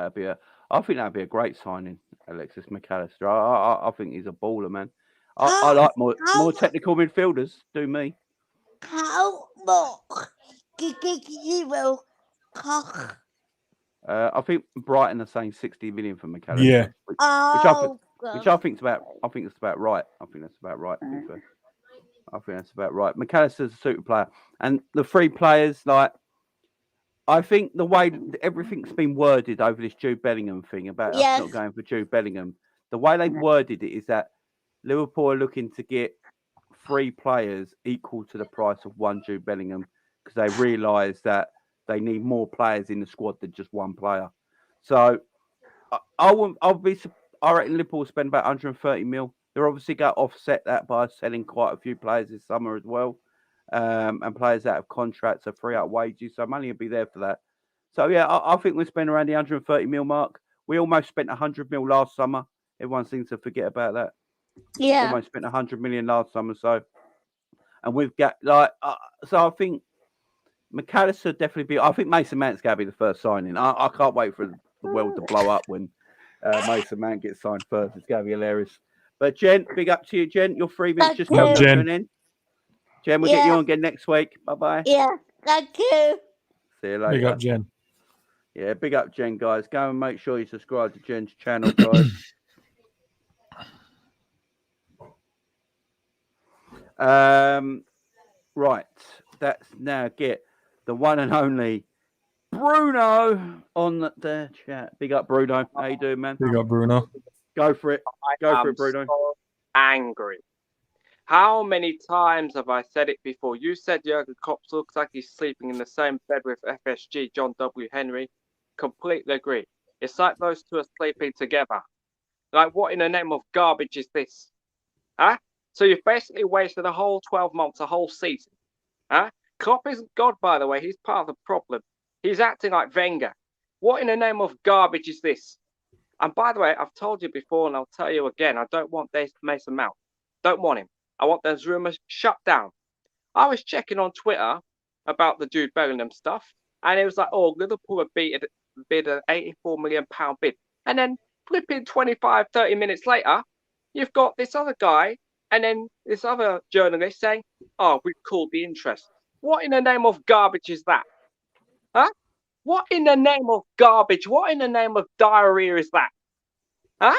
that'd be a great signing, Alexis McAllister. I think he's a baller, man. I like more technical midfielders. Do me. How much do you think he will cost? I think Brighton are saying 60 million for McAllister. Yeah. Which I think it's about right. I think that's about right. To be fair. I think that's about right. McAllister's a super player, and the 3 players, like, I think the way everything's been worded over this Jude Bellingham thing about us not going for Jude Bellingham, the way they've worded it is that Liverpool are looking to get 3 players equal to the price of 1 Jude Bellingham, because they realise that they need more players in the squad than just 1 player. So I reckon Liverpool will spend about 130 mil. They're obviously going to offset that by selling quite a few players this summer as well, and players out of contracts, so free up wages. So money will be there for that. So yeah, I think we'll spend around the 130 mil mark. We almost spent 100 mil last summer. Everyone seems to forget about that. Yeah. Almost spent 100 million last summer. So, and we've got so I think McAllister definitely I think Mason Mount's going to be the first signing. I can't wait for the world to blow up when Mason Mount gets signed first. It's going to be hilarious. But Jen, big up to you, Jen. Your 3 minutes just come to an end. Jen, we'll get you on again next week. Bye-bye. Yeah, thank you. See you later. Big up, Jen. Yeah, big up, Jen, guys. Go and make sure you subscribe to Jen's channel, guys. Right. That's now get the one and only Bruno on the chat. Big up, Bruno. How you doing, man? Big up, Bruno. Go for it. Go for it, Bruno. So angry. How many times have I said it before? You said Jurgen Klopp looks like he's sleeping in the same bed with FSG, John W. Henry. Completely agree. It's like those 2 are sleeping together. Like, what in the name of garbage is this? Huh? So you've basically wasted a whole 12 months, a whole season. Huh? Klopp isn't God, by the way. He's part of the problem. He's acting like Wenger. What in the name of garbage is this? And by the way, I've told you before, and I'll tell you again, I don't want Mason Mount. Don't want him. I want those rumours shut down. I was checking on Twitter about the Jude Bellingham stuff, and it was like, oh, Liverpool have bid an £84 million bid. And then flipping 25, 30 minutes later, you've got this other guy, and then this other journalist saying, oh, we've called the interest. What in the name of garbage is that? Huh? What in the name of garbage? What in the name of diarrhea is that? Huh?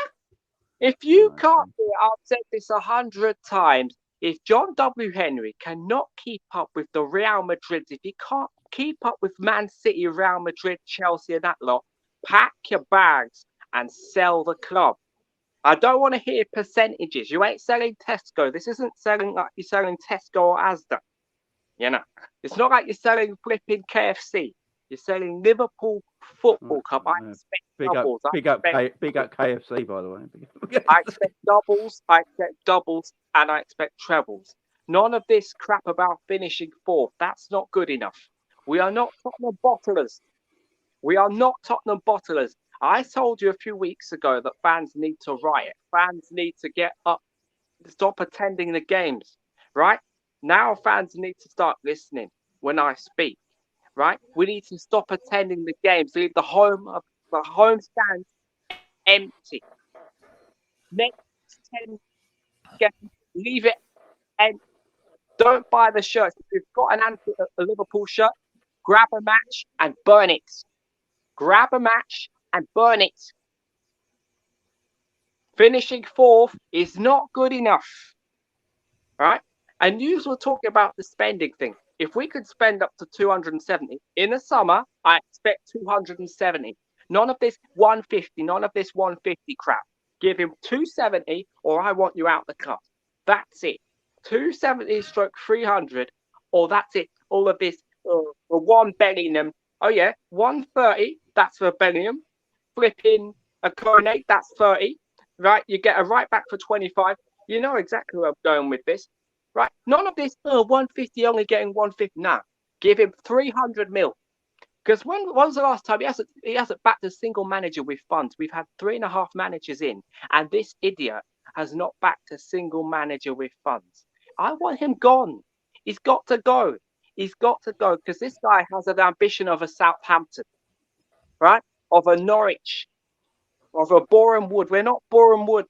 If you can't do it, I've said this 100 times. If John W. Henry cannot keep up with the Real Madrid, if he can't keep up with Man City, Real Madrid, Chelsea, and that lot, pack your bags and sell the club. I don't want to hear percentages. You ain't selling Tesco. This isn't selling like you're selling Tesco or Asda. You know, it's not like you're selling flipping KFC. You're selling Liverpool Football Club. I expect doubles. Big up KFC, by the way. I expect doubles. I expect doubles, and I expect trebles. None of this crap about finishing fourth. That's not good enough. We are not Tottenham bottlers. We are not Tottenham bottlers. I told you a few weeks ago that fans need to riot. Fans need to get up, stop attending the games, right? Now fans need to start listening when I speak, right? We need to stop attending the games. Leave the home stands empty. Next 10 games, leave it empty. Don't buy the shirts. If you've got a Liverpool shirt, grab a match and burn it. Grab a match and burn it. Finishing fourth is not good enough, right? And you were talking about the spending thing. If we could spend up to 270 in the summer, I expect 270. None of this 150, none of this 150 crap. Give him 270 or I want you out the club. That's it. 270 stroke 300 or that's it. All of this one Bellingham. Oh yeah, 130, that's for Bellingham. Flipping a Kone, that's 30. Right, you get a right back for 25. You know exactly where I'm going with this. Right, none of this 150 only getting 150. Nah, give him 300 mil. Because when's the last time he hasn't backed a single manager with funds? We've had 3.5 managers in, and this idiot has not backed a single manager with funds. I want him gone. He's got to go. He's got to go because this guy has an ambition of a Southampton, right? Of a Norwich, of a Boreham Wood. We're not Boreham Wood.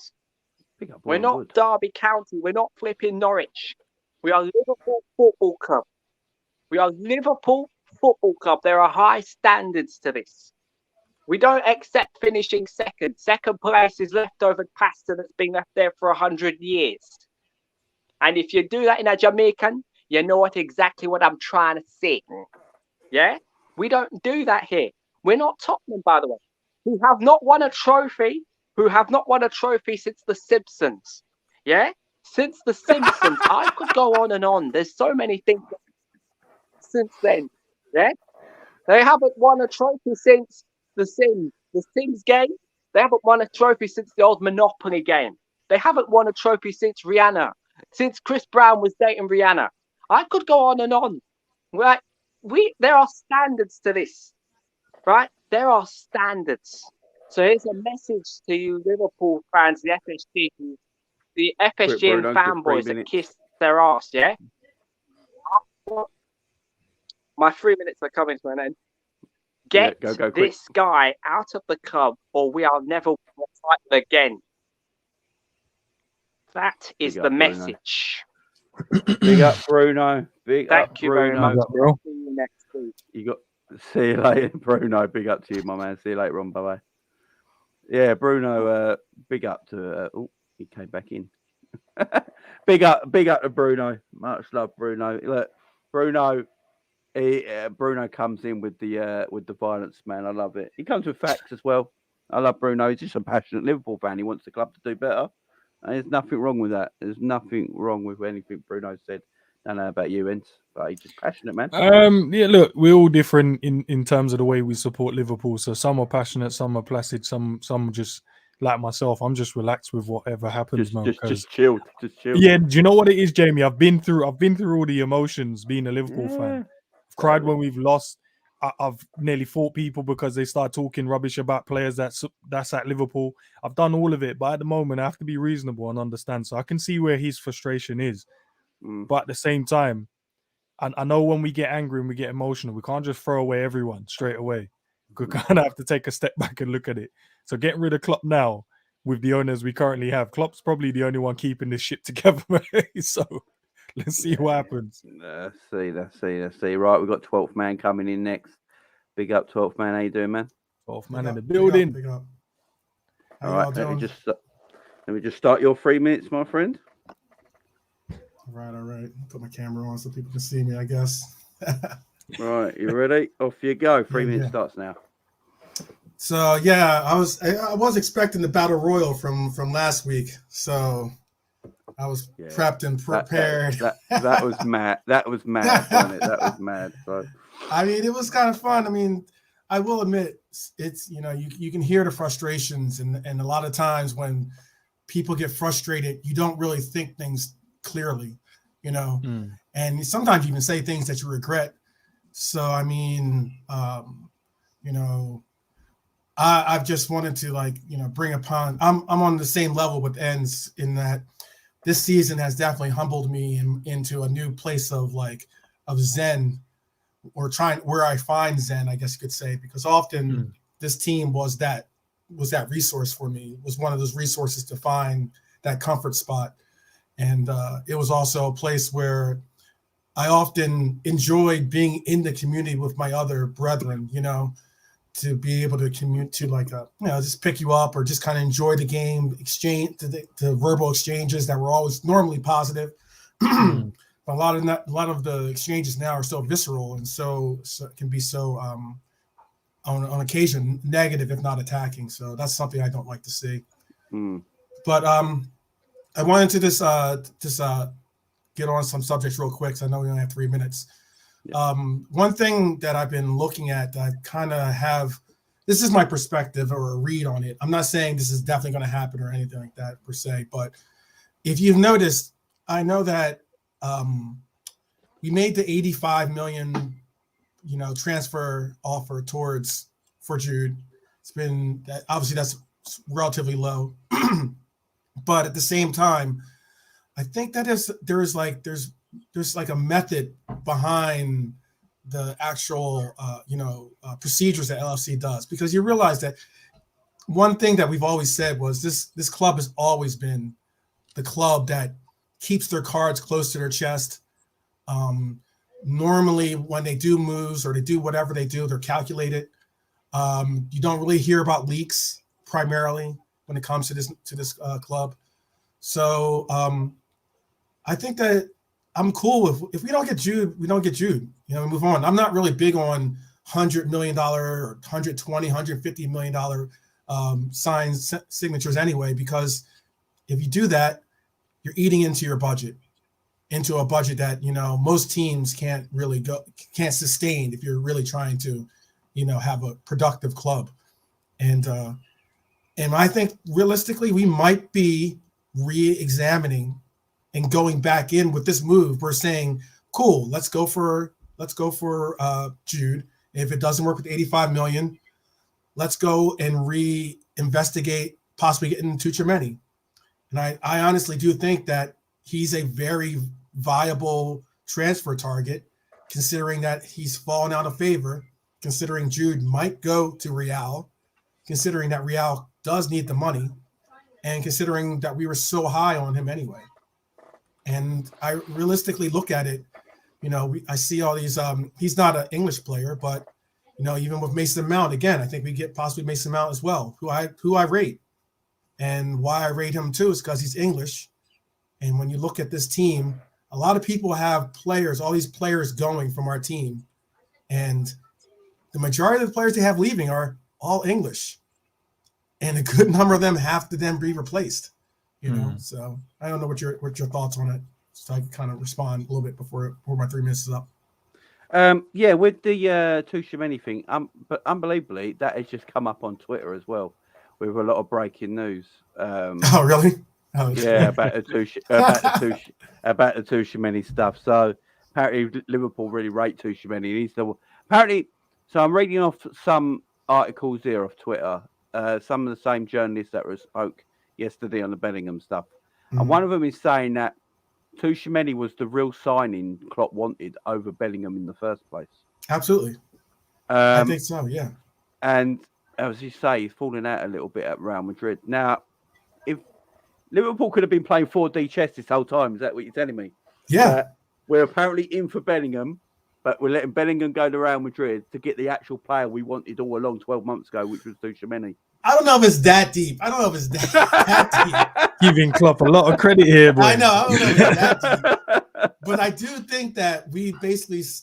We're not Derby County. We're not flipping Norwich. We are Liverpool Football Club. We are Liverpool Football Club. There are high standards to this. We don't accept finishing second. Second place is leftover pasta that's been left there for 100 years. And if you do that in a Jamaican, you know exactly what I'm trying to say. Yeah? We don't do that here. We're not Tottenham, by the way, who have not won a trophy, since The Simpsons. Yeah? Since The Simpsons. I could go on and on. There's so many things since then. Yeah? They haven't won a trophy since The Sims game. They haven't won a trophy since the old Monopoly game. They haven't won a trophy since Rihanna. Since Chris Brown was dating Rihanna. I could go on and on. Right? There are standards to this. Right? There are standards. So here's a message to you Liverpool fans, the FSG and fanboys that kiss their ass, yeah? My 3 minutes are coming to an end. Get this guy out of the club or we are never fighting again. That is the message. Big up, Bruno. Thank you very much, bro. See you next week. See you later, Bruno. Big up to you, my man. See you later on. Bye-bye. Yeah, Bruno, big up to... he came back in. big up to Bruno. Much love, Bruno. Look, Bruno comes in with the violence, man. I love it. He comes with facts as well. I love Bruno. He's just a passionate Liverpool fan. He wants the club to do better. And there's nothing wrong with that. There's nothing wrong with anything Bruno said. I don't know about you, Ents, but he's just passionate, man. Yeah, look, we're all different in terms of the way we support Liverpool. So some are passionate, some are placid, some just like myself. I'm just relaxed with whatever happens, man. Just chilled. Yeah, do you know what it is, Jamie? I've been through all the emotions being a Liverpool fan. I've cried when we've lost. I've nearly fought people because they start talking rubbish about players that's at Liverpool. I've done all of it, but at the moment I have to be reasonable and understand. So I can see where his frustration is. But at the same time, I know when we get angry and we get emotional, we can't just throw away everyone straight away. We kind of have to take a step back and look at it. So getting rid of Klopp now with the owners we currently have, Klopp's probably the only one keeping this shit together. So let's see what happens. Let's see. Right, we've got 12th man coming in next. Big up, 12th man. How you doing, man? 12th man in the building. Big up. All right, let me just start your 3 minutes, my friend. All right. Put my camera on so people can see me, I guess. Right, you ready? Off you go. 3 minutes starts now. So yeah, I was expecting the battle royal from last week, so I was prepped and prepared. That was mad. That was mad, wasn't it? That was mad. So I mean, it was kind of fun. I mean, I will admit, it's you can hear the frustrations, and a lot of times when people get frustrated, you don't really think things clearly, and sometimes you even say things that you regret. So I mean, I've just wanted to bring upon. I'm on the same level with Ends in that this season has definitely humbled me into a new place of zen, or trying where I find zen, I guess you could say, because often this team was that resource for me. It was one of those resources to find that comfort spot, and it was also a place where I often enjoyed being in the community with my other brethren, to be able to commute to just pick you up or just kind of enjoy the game, exchange the verbal exchanges that were always normally positive. But a lot of the exchanges now are so visceral and so it can be so on occasion negative, if not attacking. So that's something I don't like to see. But I wanted to just get on some subjects real quick, because I know we only have 3 minutes. One thing that I've been looking at, that I kind of have, this is my perspective or a read on it. I'm not saying this is definitely going to happen or anything like that per se, but if you've noticed, I know that we made the 85 million, transfer offer for Jude. It's been obviously that's relatively low, but at the same time, I think that there's a method behind the actual procedures that LFC does, because you realize that one thing that we've always said was this club has always been the club that keeps their cards close to their chest. Normally when they do moves or they do whatever they do, they're calculated. You don't really hear about leaks primarily when it comes to this club. So I think that I'm cool with, if we don't get Jude, we don't get Jude. We move on. I'm not really big on $100 million or $120, $150 million signatures anyway, because if you do that, you're eating into your budget, into a budget that most teams can't sustain if you're really trying to have a productive club. And I think realistically we might be re-examining and going back in with this move. We're saying, cool, let's go for Jude. If it doesn't work with 85 million, let's go and re-investigate possibly getting Tuchemeni. And I honestly do think that he's a very viable transfer target, considering that he's fallen out of favor, considering Jude might go to Real, considering that Real does need the money, and considering that we were so high on him anyway. And I realistically look at it, I see all these, he's not an English player, but, even with Mason Mount, again, I think we get possibly Mason Mount as well, who I rate. And why I rate him too is because he's English. And when you look at this team, a lot of people have all these players going from our team. And the majority of the players they have leaving are all English. And a good number of them have to then be replaced. So I don't know what your thoughts on it. So I can kind of respond a little bit before my 3 minutes is up. With the Tuchemeni thing, but unbelievably, that has just come up on Twitter as well, with a lot of breaking news. Oh, really? Oh, yeah, about the Tuchemeni stuff. So apparently Liverpool really rate Tuchemeni. Apparently, so I'm reading off some articles here off Twitter. Some of the same journalists that spoke yesterday on the Bellingham stuff. And one of them is saying that Tuchemeni was the real signing Klopp wanted over Bellingham in the first place. Absolutely. I think so, yeah. And as you say, he's falling out a little bit at Real Madrid. Now, if Liverpool could have been playing 4D chess this whole time, is that what you're telling me? Yeah. We're apparently in for Bellingham, but we're letting Bellingham go to Real Madrid to get the actual player we wanted all along 12 months ago, which was Tuchemeni. I don't know if it's that deep. I don't know if it's that deep. Giving Klopp a lot of credit here, boy. I know. I don't know if it's that deep. But I do think that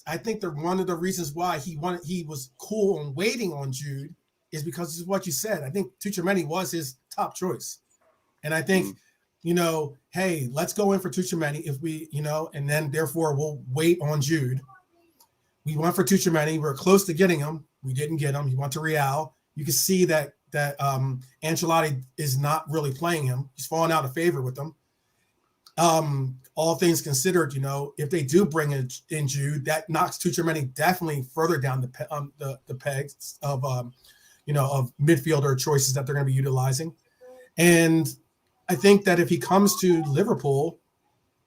I think that one of the reasons why he was cool on waiting on Jude is because this is what you said. I think Tuchemeni was his top choice. And I think, hey, let's go in for Tuchemeni if we, and then therefore we'll wait on Jude. We went for Tuchemani. We were close to getting him. We didn't get him. He went to Real. You can see that Ancelotti is not really playing him. He's fallen out of favor with them. All things considered, if they do bring in Jude, that knocks Tuchemani definitely further down the pegs of of midfielder choices that they're going to be utilizing. And I think that if he comes to Liverpool,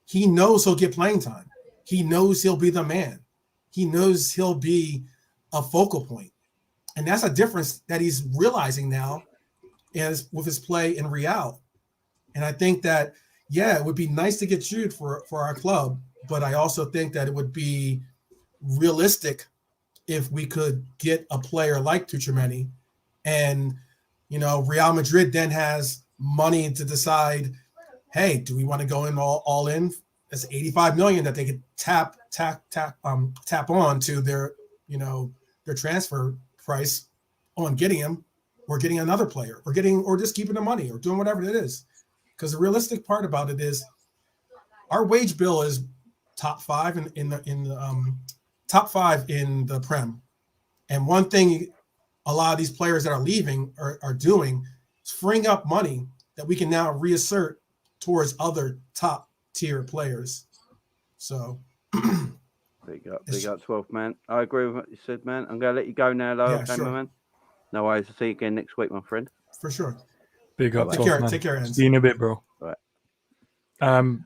he knows he'll get playing time. He knows he'll be the man. He knows he'll be a focal point. And that's a difference that he's realizing now as with his play in Real. And I think that, it would be nice to get Jude for our club, but I also think that it would be realistic if we could get a player like Tuchemani. And, Real Madrid then has money to decide, hey, do we want to go in all in? That's 85 million that they could tap on to their transfer price on getting him, or getting another player, or just keeping the money, or doing whatever it is. Because the realistic part about it is, our wage bill is top 5 in the top 5 in the Prem, and one thing a lot of these players that are leaving are doing is freeing up money that we can now reassert towards other top tier players. So big up 12th man. I agree with what you said, man. I'm gonna let you go now, though. Yeah, sure. My man. No worries. I'll see you again next week, my friend. For sure. Big up. Take care, Ange. See you in a bit, bro. Right.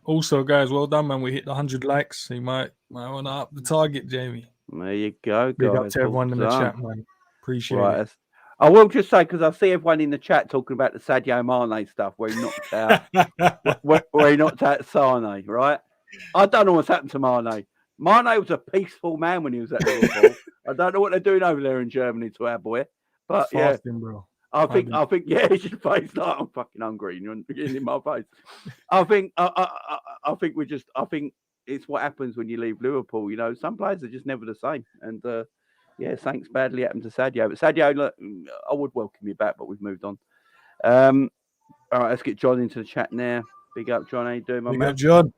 Also, guys, well done, man. We hit the 100 likes. So you might want to up the target, Jamie. There you go, guys. Big up to everyone in the chat, man. Appreciate it. I will just say, because I see everyone in the chat talking about the Sadio Mane stuff, where he knocked out, where he knocked out Sane, right? I don't know what's happened to Mane. Mane was a peaceful man when he was at Liverpool. I don't know what they're doing over there in Germany to our boy, but Fasting, bro. I think, his face like, I'm fucking hungry, and you're getting in my face. I think it's what happens when you leave Liverpool. Some players are just never the same, and thanks badly happened to Sadio. But Sadio, look, I would welcome you back, but we've moved on. All right, let's get John into the chat now. Big up, John. How you doing, my man? Big up, John.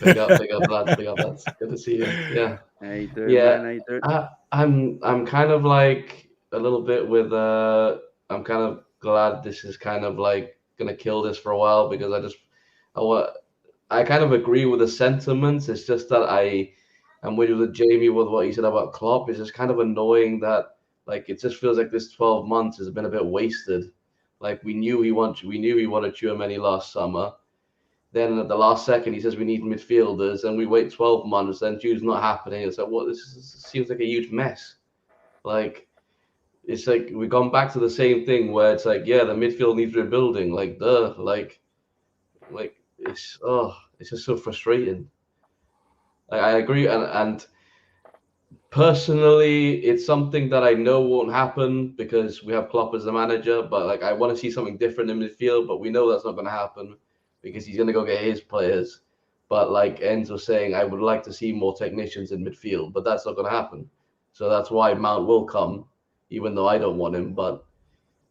Big up, lads. Big up, lads. Good to see you. Yeah. How you doing, man? How you doing? I'm kind of like a little bit with I'm kind of glad this is kind of like gonna kill this for a while, because I kind of agree with the sentiments. It's just that I'm with Jamie with what he said about Klopp. It's just kind of annoying that like it just feels like this 12 months has been a bit wasted. Like we knew he wanted Tchouaméni last summer. Then at the last second he says we need midfielders, and we wait 12 months. Then Jude's not happening. It's like seems like a huge mess. Like it's like we've gone back to the same thing where it's like, the midfield needs rebuilding. Like it's just so frustrating. I agree, and personally, it's something that I know won't happen because we have Klopp as the manager. But like, I want to see something different in midfield. But we know that's not going to happen because he's going to go get his players. But like Enzo saying, I would like to see more technicians in midfield, but that's not going to happen. So that's why Mount will come, even though I don't want him. But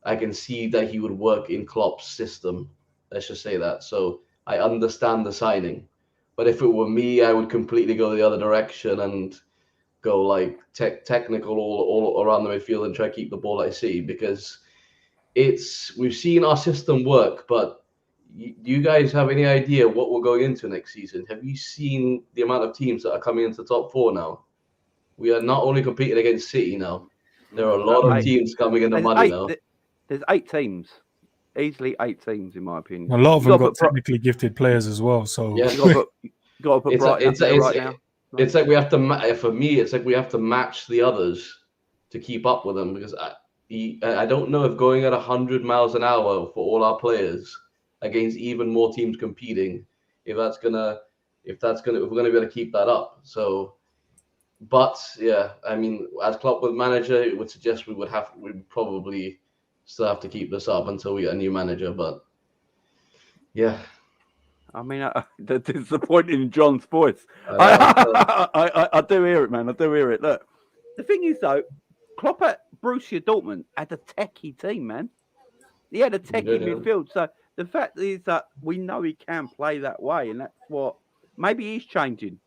I can see that he would work in Klopp's system. Let's just say that. So I understand the signing. But if it were me, I would completely go the other direction and go like technical all around the midfield and try to keep the ball I see, because we've seen our system work. But do you guys have any idea what we're going into next season? Have you seen the amount of teams that are coming into top 4 now? We are not only competing against City now. There are a lot of teams coming into money now. There's 8 teams. Easily 8 teams, in my opinion. A lot of them got technically gifted players as well. So you got to put Brighton right now. It's like we have to. For me, it's like we have to match the others to keep up with them, because I don't know if going at 100 miles an hour for all our players against even more teams competing, if we're gonna be able to keep that up. So, but I mean, as Klopp was manager, it would suggest we'd probably still have to keep this up until we get a new manager. But I mean, the disappointing in John's voice. I do hear it, man. I do hear it. Look, the thing is, though, Klopp at Borussia Dortmund had a techie team, man. He had a techie midfield. So the fact is that we know he can play that way, and that's what maybe he's changing.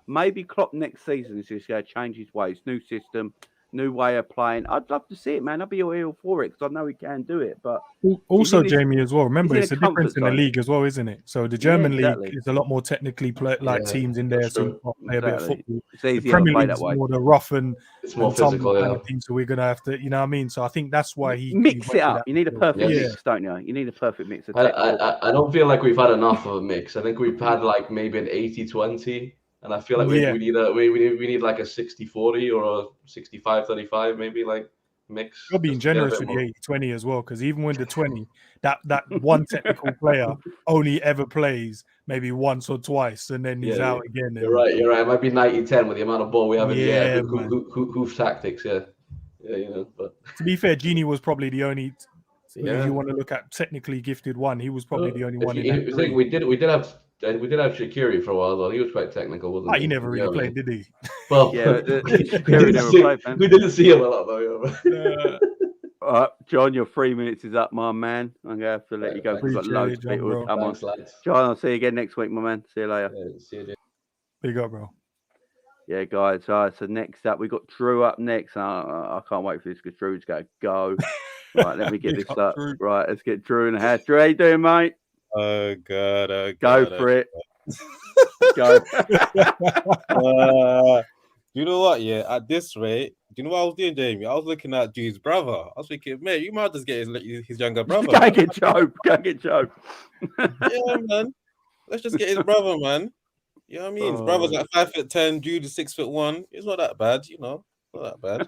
maybe Klopp next season is just going to change his ways, new system, new way of playing. I'd love to see it, man. I'd be all for it because I know he can do it. But also, he's in his- Jamie, as well. Remember, in it's a a difference comfort in the zone. league as well, isn't it? So the German exactly. league is a lot more technically teams in there, that's so true. you can't play a bit of Exactly. football. It's The easier to Premier play League that is way. more the rough and It's more tumble physical, kind yeah. of thing. So we're gonna have to, you know what I mean? So I think that's why he Mix went it for up. that You need a approach. perfect Yes. mix, don't you? You need a perfect mix of I, technical. I don't feel like we've had enough of a mix. I think we've had like maybe an 80-20, and I feel like we need like a 60-40 or a 65-35 maybe like mix. You're being just to get a generous bit with more. the 80-20 as well, because even with the 20, that one technical player only ever plays maybe once or twice, and then he's Yeah, out again. You're right. It might be 90-10 with the amount of ball we have in the air. Yeah, man. Hoof tactics, yeah. But To be fair, Genie was probably the only. Yeah. If you want to look at technically gifted one, he was probably the only if one you, in that if you three. think we did have Shaqiri for a while though. He was quite technical, wasn't he? He never really played, did he? Well, Yeah, we Shaqiri never played, man. didn't see him a lot though. All right, John, your 3 minutes is up, my man. I'm going to have to let you go. We've got Appreciate loads it, of John, people bro. to come Thanks, on. lads. John, I'll see you again next week, my man. See you later. See you, dude. Big up, bro. Yeah, guys. All right, so next up, we've got Drew up next. I can't wait for this because Drew's going to go. Right, let me get Big this up, up. Drew. Right, let's get Drew in the house. Drew, how you doing, mate? Oh God, oh Go God, for it. Go. You know what? Yeah, at this rate, do you know what I was doing, Jamie? I was looking at Jude's brother. I was thinking, mate, you might just get his younger brother. Go and get Joe. Go and get Joe. Yeah, man. Let's just get his brother, man. You know what I mean? His brother's like 5'10", Jude is 6'1". It's not that bad, you know. Not that bad.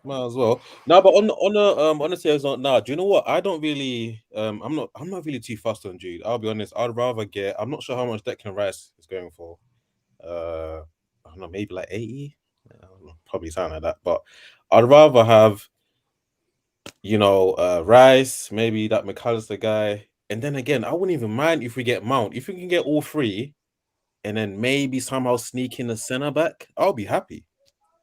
Might as well. No, but on the serious note, nah, do you know what? I don't really I'm not really too fussed on Jude. I'll be honest. I'd rather get, I'm not sure how much Declan Rice is going for. I don't know, maybe like 80. I don't know, probably something like that. But I'd rather have, Rice, maybe that McAllister guy. And then again, I wouldn't even mind if we get Mount. If we can get all three and then maybe somehow sneak in a centre back, I'll be happy.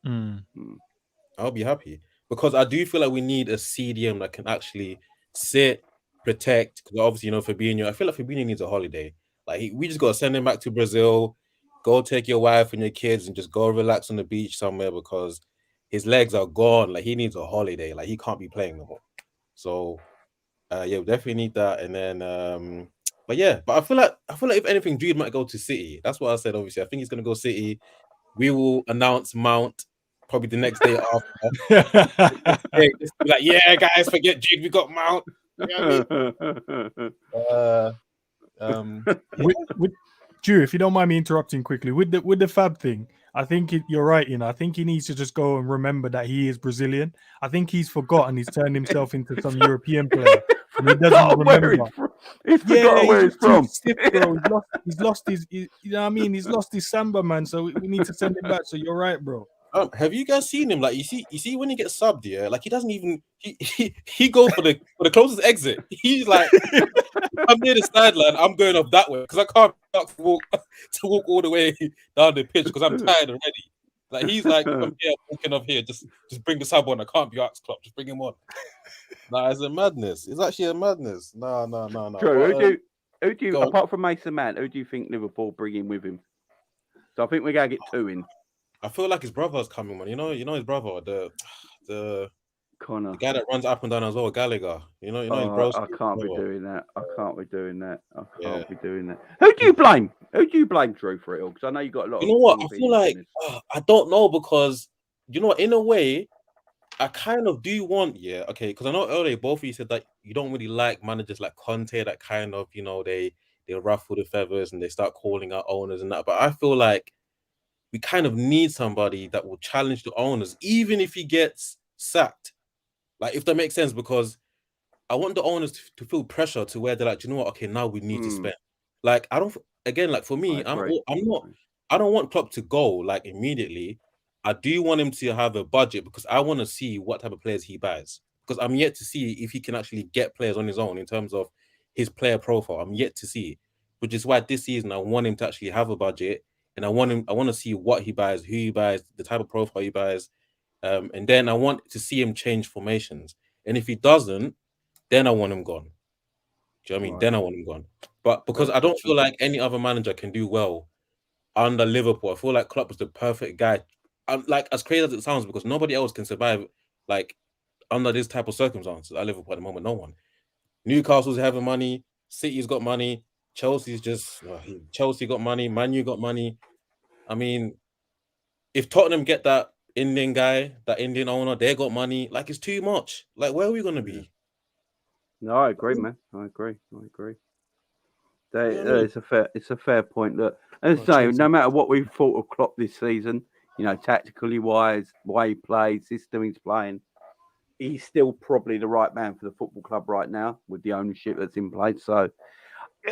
I'll be happy because I do feel like we need a CDM that can actually sit, protect. Because obviously, Fabinho, I feel like Fabinho needs a holiday. Like we just got to send him back to Brazil, go take your wife and your kids and just go relax on the beach somewhere because his legs are gone. Like he needs a holiday. Like he can't be playing no more. So, yeah, we definitely need that. And then, but I feel like if anything, Jude might go to City. That's what I said. Obviously, I think he's gonna go City. We will announce Mount probably the next day after. Just be like, yeah, guys, forget Jude, we got Mount. You know what I mean? with Drew, if you don't mind me interrupting quickly, with the Fab thing, I think you're right. I think he needs to just go and remember that he is Brazilian. I think he's forgotten. He's turned himself into some European player. And he doesn't remember. He's forgotten where he's from. Stiff, bro. He's lost his. You know what I mean? He's lost his samba, man. So we need to send him back. So you're right, bro. Have you guys seen him? Like you see when he gets subbed, yeah. Like he doesn't even he goes for the closest exit. He's like, I'm near the sideline. I'm going off that way because I can't walk all the way down the pitch because I'm tired already. Like he's like, I'm here, walking off here. Just bring the sub on. I can't be asked, Klopp. Just bring him on. Nah, it's a madness. It's actually a madness. No. True. Who do you apart from Mason Mount, who do you think Liverpool bring in with him? So I think we're gonna get two in. I feel like his brother's coming, man. You know his brother, the Connor, the guy that runs up and down as well, Gallagher. You know his bro. I can't be doing that. I can't be doing that. Who do you blame? Who do you blame, Drew, for it all? Because I know you got a lot. You know what? I feel like I don't know because you know what? In a way, I kind of do want, okay. Because I know earlier both of you said that you don't really like managers like Conte that kind of they ruffle the feathers and they start calling out owners and that. But I feel like we kind of need somebody that will challenge the owners, even if he gets sacked. Like, if that makes sense, because I want the owners to feel pressure to where they're like, you know what? Okay, now we need to spend. Like, I don't. Again, like for me, I don't want Klopp to go like immediately. I do want him to have a budget because I want to see what type of players he buys. Because I'm yet to see if he can actually get players on his own in terms of his player profile. I'm yet to see, which is why this season I want him to actually have a budget. And I want to see what he buys, who he buys, the type of profile he buys. And then I want to see him change formations. And if he doesn't, then I want him gone. Do you know what I mean? Then I want him gone. But because I don't feel like any other manager can do well under Liverpool. I feel like Klopp was the perfect guy. Like, as crazy as it sounds, because nobody else can survive like under this type of circumstances at Liverpool at the moment. No one. Newcastle's having money. City's got money. Chelsea's just Chelsea got money. Man U got money. I mean, if Tottenham get that Indian guy, that Indian owner, they got money. Like, it's too much. Like, where are we gonna be? No, I agree, man. I agree. It's a fair point. Look, as I say, no matter what we've thought of Klopp this season, tactically wise, way he plays, system he's playing, he's still probably the right man for the football club right now with the ownership that's in place. So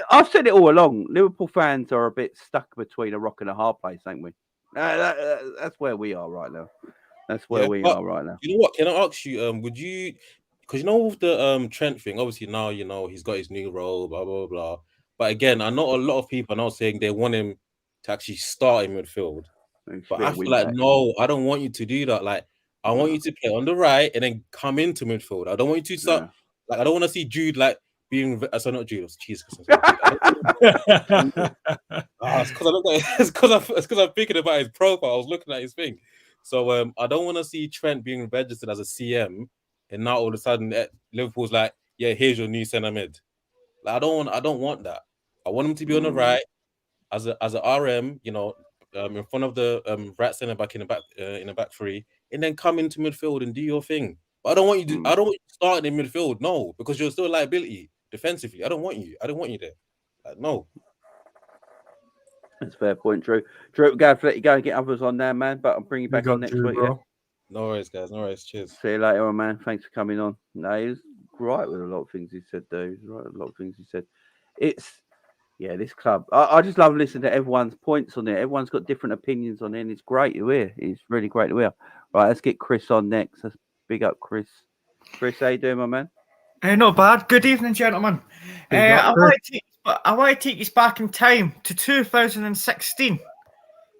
I've said it all along. Liverpool fans are a bit stuck between a rock and a hard place, ain't we? That's where we are right now. That's where we are right now. You know what? Can I ask you? Would you? Because with the Trent thing, obviously now he's got his new role, blah blah blah. But again, I know a lot of people are now saying they want him to actually start in midfield. But I feel like, no, I don't want you to do that. Like, I want you to play on the right and then come into midfield. I don't want you to start. Like, I don't want to see Jude like being. Sorry, not Jude. Jesus. It's because I'm thinking about his profile. I was looking at his thing. So I don't want to see Trent being registered as a CM, and now all of a sudden Liverpool's like, yeah, here's your new centre mid. Like, I don't want that. I want him to be on the right as a RM, in front of the right centre back in the back three, and then come into midfield and do your thing. But I don't want you to. I don't want you starting in midfield, no, because you're still a liability defensively. I don't want you there. Like, no. That's a fair point, Drew. Drew, we'll go let you go and get others on there, man. But I'll bring you back on next week. Yeah? No worries, guys. No worries. Cheers. See you later on, man. Thanks for coming on. No, he was right with a lot of things he said, though. He was right with a lot of things he said. This club. I just love listening to everyone's points on it. Everyone's got different opinions on it, and it's great to hear. It's really great to hear. Right, let's get Chris on next. Let's big up Chris. Chris, how you doing, my man? Not bad. Good evening, gentlemen. I want to take you back in time to 2016.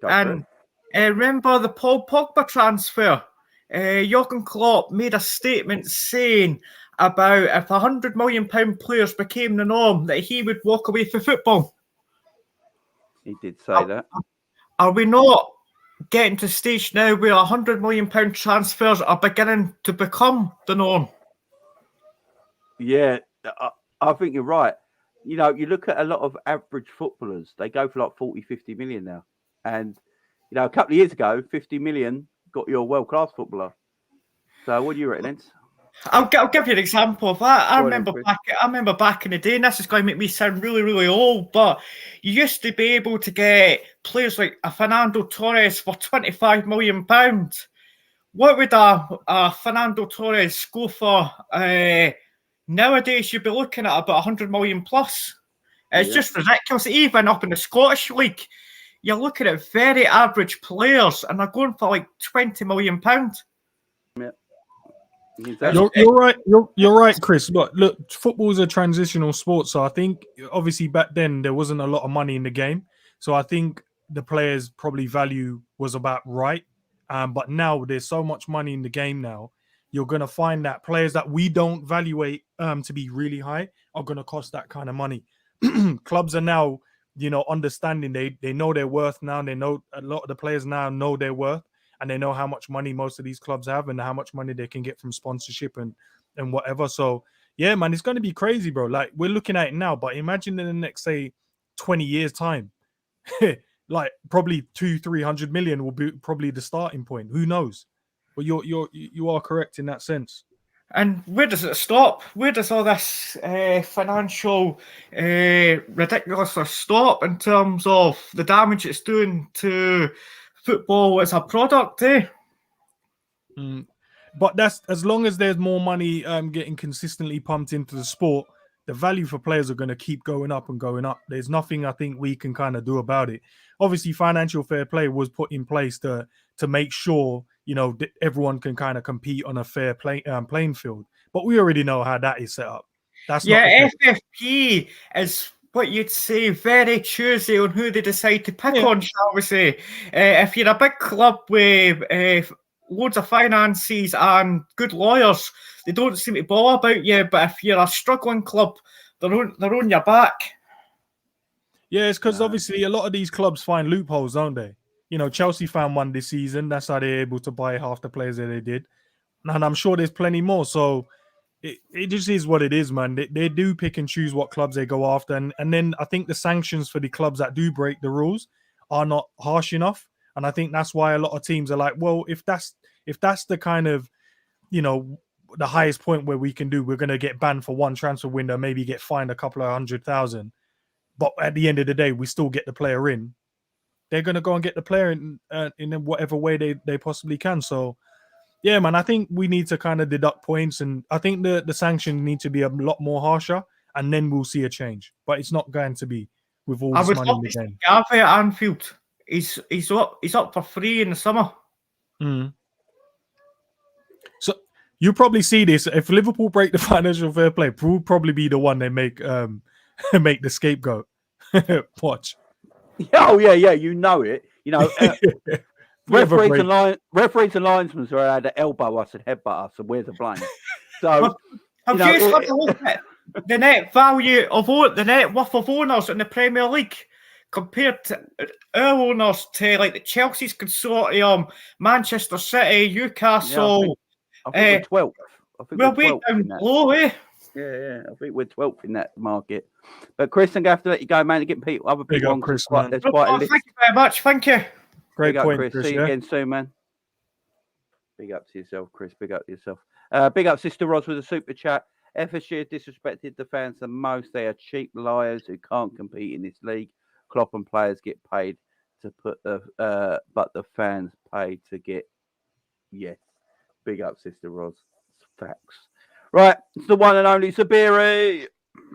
And remember the Paul Pogba transfer? Jurgen Klopp made a statement saying about if £100 million players became the norm, that he would walk away from football. He did say that. Are we not getting to a stage now where £100 million transfers are beginning to become the norm? Yeah, I think you're right. You look at a lot of average footballers, they go for like 40, 50 million now. And, a couple of years ago, 50 million got you a world-class footballer. So what do you reckon, Ents? I'll give you an example of that. I remember back in the day, and this is going to make me sound really, really old, but you used to be able to get players like a Fernando Torres for £25 million. What would a Fernando Torres go for? Nowadays, you'd be looking at about 100 million plus. It's just ridiculous. Even up in the Scottish League, you're looking at very average players, and they're going for like £20 million. Yeah. You're right. You're right, Chris. But look, football is a transitional sport, so I think obviously back then there wasn't a lot of money in the game, so I think the players' probably value was about right. But now there's so much money in the game now. You're going to find that players that we don't evaluate to be really high are going to cost that kind of money. Clubs are now, understanding they know their worth now. They know a lot of the players now know their worth, and they know how much money most of these clubs have and how much money they can get from sponsorship and whatever. So, yeah, man, it's going to be crazy, bro. Like, we're looking at it now, but imagine in the next, say, 20 years' time, like probably 200-300 million will be probably the starting point. Who knows? But you are correct in that sense. And where does it stop? Where does all this financial ridiculousness stop in terms of the damage it's doing to football as a product? But that's as long as there's more money getting consistently pumped into the sport, the value for players are going to keep going up and going up. There's nothing I think we can kind of do about it. Obviously, financial fair play was put in place to make sure everyone can kind of compete on a fair playing field. But we already know how that is set up. That's FFP is what you'd say very choosy on who they decide to pick on, shall we say. If you're a big club with loads of finances and good lawyers, they don't seem to bother about you. But if you're a struggling club, they're on your back. Yeah, it's because obviously a lot of these clubs find loopholes, don't they? You know, Chelsea found one this season. That's how they're able to buy half the players that they did. And I'm sure there's plenty more. So it just is what it is, man. They do pick and choose what clubs they go after. And then I think the sanctions for the clubs that do break the rules are not harsh enough. And I think that's why a lot of teams are like, well, if that's the kind of, you know, the highest point where we can do, we're going to get banned for one transfer window, maybe get fined a couple of 100,000. But at the end of the day, we still get the player in. They're going to go and get the player in whatever way they possibly can. So, yeah, man, I think we need to kind of deduct points. And I think the sanctions need to be a lot more harsher. And then we'll see a change. But it's not going to be with all this money in the game. Gavi at Anfield. He's up for free in the summer. Mm. So you probably see this. If Liverpool break the financial fair play, we'll probably be the one they make make the scapegoat. Watch. Oh yeah, you know it. You know, referees and linesmen are allowed to elbow us and headbutt us, and we're to blame. So, have you just had a look at the net value of the net worth of owners in the Premier League compared to our owners to like the Chelsea's consortium, Manchester City, Newcastle? I think we're 12th. We're way down low, eh? Yeah. I think we're 12th in that market. But Chris, I'm going to have to let you go, man, to get other people on. Chris, there's quite a list. Thank you very much. Thank you. Great Big point, up, Chris. See you again soon, man. Big up to yourself, Chris. Big up to yourself. Big up, Sister Roz, with a super chat. FSG has disrespected the fans the most. They are cheap liars who can't compete in this league. Klopp and players get paid to put but the fans pay to get. Yes. Big up, Sister Roz. Facts. Right, it's the one and only Sabiri.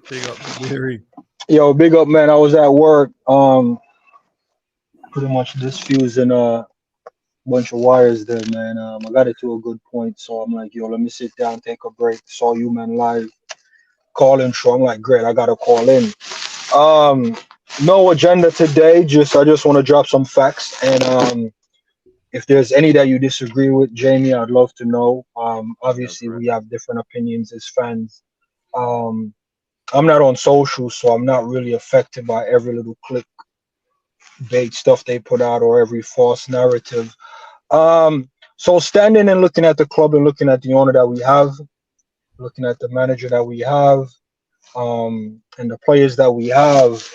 Big up, Sabiri. Yo, big up, man. I was at work. Pretty much disfusing a bunch of wires there, man. I got it to a good point, so I'm like, yo, let me sit down, take a break. Saw you, man, live calling show. I'm like, great, I gotta call in. No agenda today. I just want to drop some facts, and if there's any that you disagree with, Jamie, I'd love to know. Obviously, we have different opinions as fans. I'm not on social, so I'm not really affected by every little clickbait stuff they put out or every false narrative. So standing and looking at the club and looking at the owner that we have, looking at the manager that we have, and the players that we have,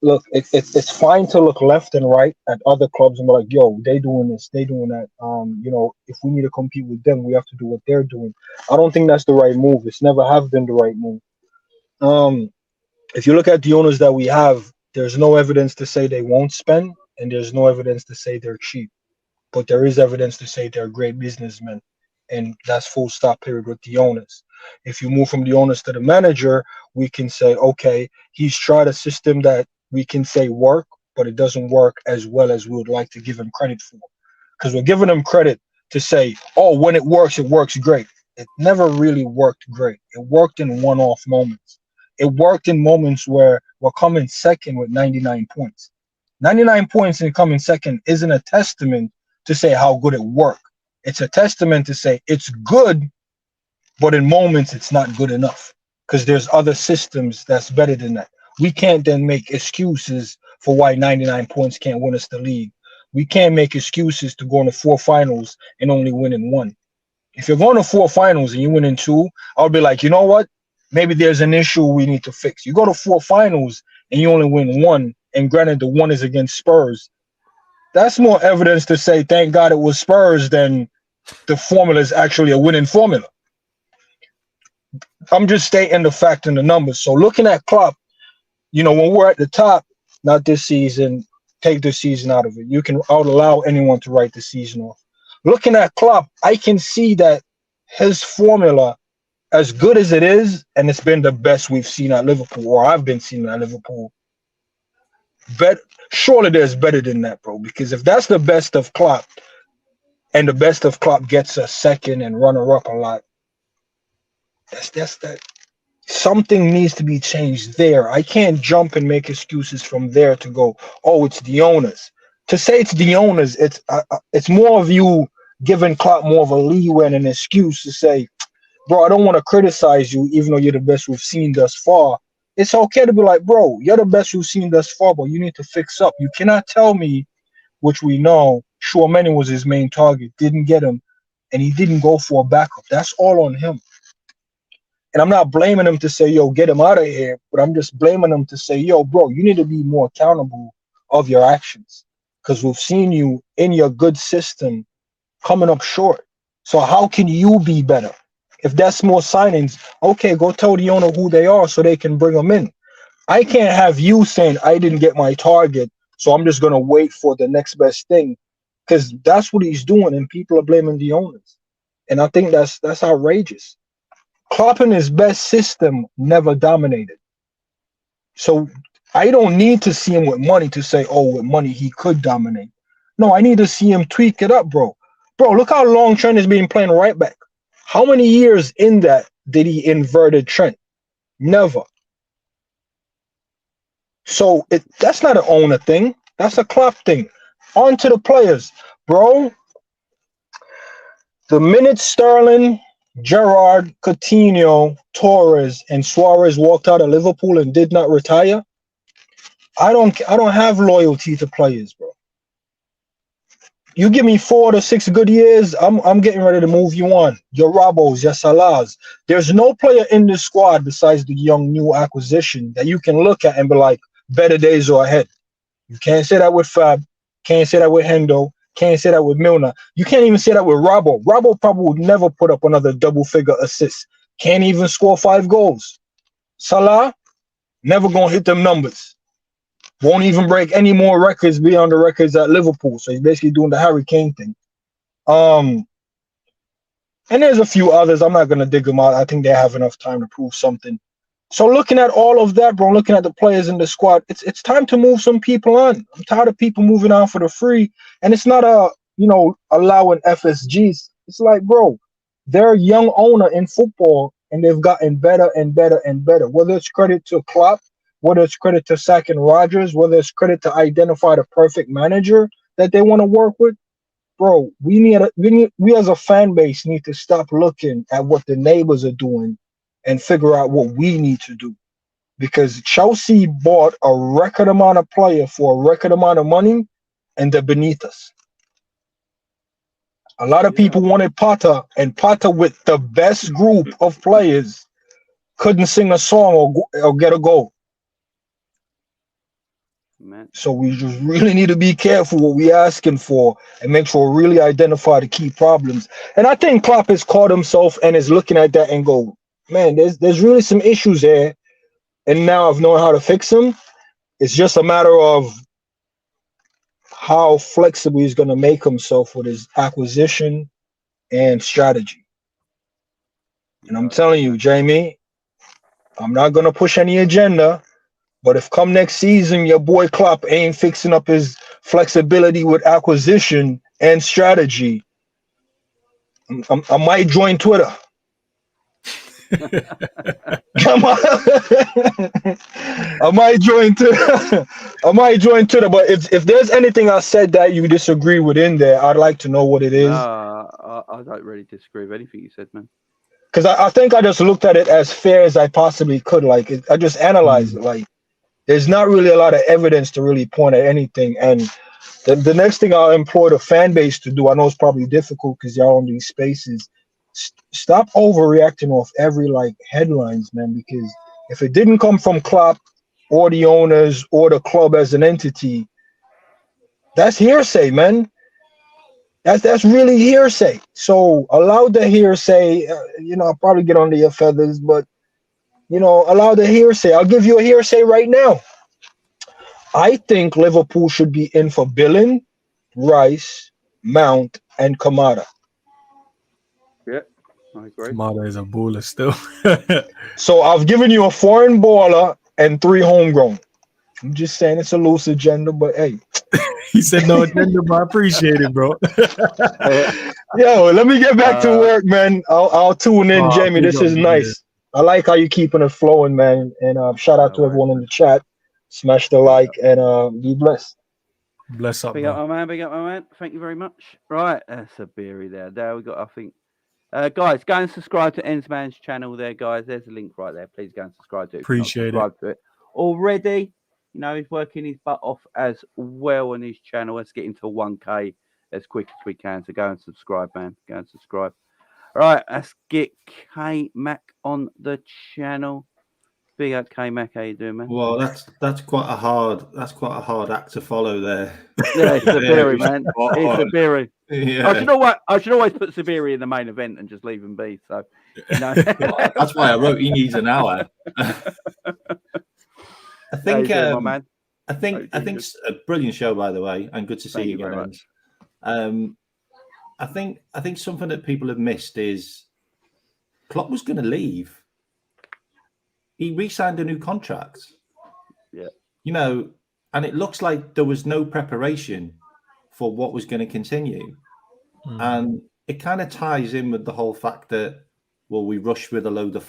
look, it's fine to look left and right at other clubs and be like, yo, they doing this, they doing that. You know, if we need to compete with them, we have to do what they're doing. I don't think that's the right move. It's never have been the right move. If you look at the owners that we have, there's no evidence to say they won't spend, and there's no evidence to say they're cheap. But there is evidence to say they're great businessmen, and that's full stop period with the owners. If you move from the owners to the manager, we can say, okay, he's tried a system that we can say work, but it doesn't work as well as we would like to give him credit for. Because we're giving him credit to say, oh, when it works great. It never really worked great. It worked in one-off moments. It worked in moments where we're coming second with 99 points. 99 points and coming second isn't a testament to say how good it worked. It's a testament to say it's good, but in moments it's not good enough because there's other systems that's better than that. We can't then make excuses for why 99 points can't win us the league. We can't make excuses to go into 4 finals and only winning 1. If you're going to 4 finals and you win in 2, I'll be like, you know what? Maybe there's an issue we need to fix. You go to 4 finals and you only win 1, and granted the 1 is against Spurs. That's more evidence to say, thank God it was Spurs than the formula is actually a winning formula. I'm just stating the fact and the numbers. So looking at Klopp, you know, when we're at the top, not this season, take the season out of it. I would allow anyone to write the season off. Looking at Klopp, I can see that his formula, as good as it is, and it's been the best we've seen at Liverpool, or I've been seeing at Liverpool, surely there's better than that, bro. Because if that's the best of Klopp, and the best of Klopp gets us second and runner-up a lot, that's that. Something needs to be changed there. I can't jump and make excuses from there to go, oh, it's the owners. To say it's the owners, it's more of you giving Klopp more of a leeway and an excuse to say, bro, I don't want to criticize you, even though you're the best we've seen thus far. it's okay to be like, bro, you're the best we've seen thus far, but you need to fix up. You cannot tell me, which we know, Tchouaméni was his main target, didn't get him, and he didn't go for a backup. That's all on him. And I'm not blaming him to say, yo, get him out of here, but I'm just blaming him to say, yo, bro, you need to be more accountable of your actions, because we've seen you in your good system coming up short. So how can you be better? If that's more signings, okay, go tell the owner who they are so they can bring them in. I can't have you saying I didn't get my target, so I'm just going to wait for the next best thing, because that's what he's doing, and people are blaming the owners. And I think that's outrageous. Klopp in his best system never dominated. So I don't need to see him with money to say, oh, with money he could dominate. No, I need to see him tweak it up, bro. Bro, look how long Trent has been playing right back. How many years in that did he inverted Trent? Never. So that's not an owner thing. That's a Klopp thing. On to the players, bro. The minute Sterling, Gerrard, Coutinho, Torres, and Suarez walked out of Liverpool and did not retire, I don't have loyalty to players, bro. You give me 4 to 6 good years, I'm getting ready to move you on. Your Robos, your Salahs. There's no player in this squad besides the young new acquisition that you can look at and be like, better days are ahead. You can't say that with Fab. Can't say that with Hendo. Can't say that with Milner. You can't even say that with Robbo. Robbo probably would never put up another double-figure assist. Can't even score 5 goals. Salah, never gonna hit them numbers. Won't even break any more records beyond the records at Liverpool. So he's basically doing the Harry Kane thing. And there's a few others. I'm not gonna dig them out. I think they have enough time to prove something. So looking at all of that, bro, looking at the players in the squad, it's time to move some people on. I'm tired of people moving on for the free. And it's not allowing FSGs. It's like, bro, they're a young owner in football and they've gotten better and better and better. Whether it's credit to Klopp, whether it's credit to sacking Rodgers, whether it's credit to identify the perfect manager that they want to work with, bro, we as a fan base need to stop looking at what the neighbors are doing and figure out what we need to do. Because Chelsea bought a record amount of player for a record amount of money, and they're beneath us. A lot of people wanted Potter, and Potter with the best group of players couldn't sing a song or get a goal. Man. So we just really need to be careful what we're asking for and make sure we really identify the key problems. And I think Klopp has caught himself and is looking at that and go, man, there's really some issues here, and now I've known how to fix them. It's just a matter of how flexible he's going to make himself with his acquisition and strategy. And I'm telling you, Jamie, I'm not going to push any agenda, but if come next season your boy Klopp ain't fixing up his flexibility with acquisition and strategy, I might join Twitter. Come on. I might join Twitter, but if there's anything I said that you disagree with in there, I'd like to know what it is. I don't really disagree with anything you said, man. Because I think I just looked at it as fair as I possibly could. Like, I just analyzed it. Like, there's not really a lot of evidence to really point at anything. And the next thing I'll implore the fan base to do, I know it's probably difficult because y'all on these spaces, stop overreacting off every headlines, man, because if it didn't come from Klopp or the owners or the club as an entity, that's hearsay, man. That's really hearsay. So allow the hearsay. I'll probably get under your feathers, but allow the hearsay. I'll give you a hearsay right now. I think Liverpool should be in for Billing, Rice, Mount, and Kamada. Yeah, I agree. Kamada is a baller still. So I've given you a foreign baller and 3 homegrown. I'm just saying it's a loose agenda, but hey. He said no agenda, but I appreciate it, bro. Yo, let me get back to work, man. I'll tune in, Jamie. This is nice. I like how you keeping it flowing, man. And shout out to everyone in the chat. Smash the like and be blessed. Bless up, big up, my man. Big up, my man. Thank you very much. Right, that's a beery there. There we got, I think, Guys, go and subscribe to Ensman's channel there, guys. There's a link right there. Please go and subscribe to it. If you're not Appreciate it. subscribed to it already. You know, he's working his butt off as well on his channel. Let's get into 1K as quick as we can. So go and subscribe, man. Go and subscribe. All right, let's get K Mac on the channel. Big up K Mac, how you doing, man? Well, that's quite a hard act to follow there. Yeah, it's Sabiri, man. It's Sabiri. Yeah. I should always put Sabiri in the main event and just leave him be. So, you know. Well, that's why I wrote he needs an hour. I think it's a brilliant show, by the way, and good to see you again. I think something that people have missed is Klopp was going to leave. He re-signed a new contract. Yeah. You know, and it looks like there was no preparation for what was going to continue. And it kind of ties in with the whole fact that, well, we rushed with to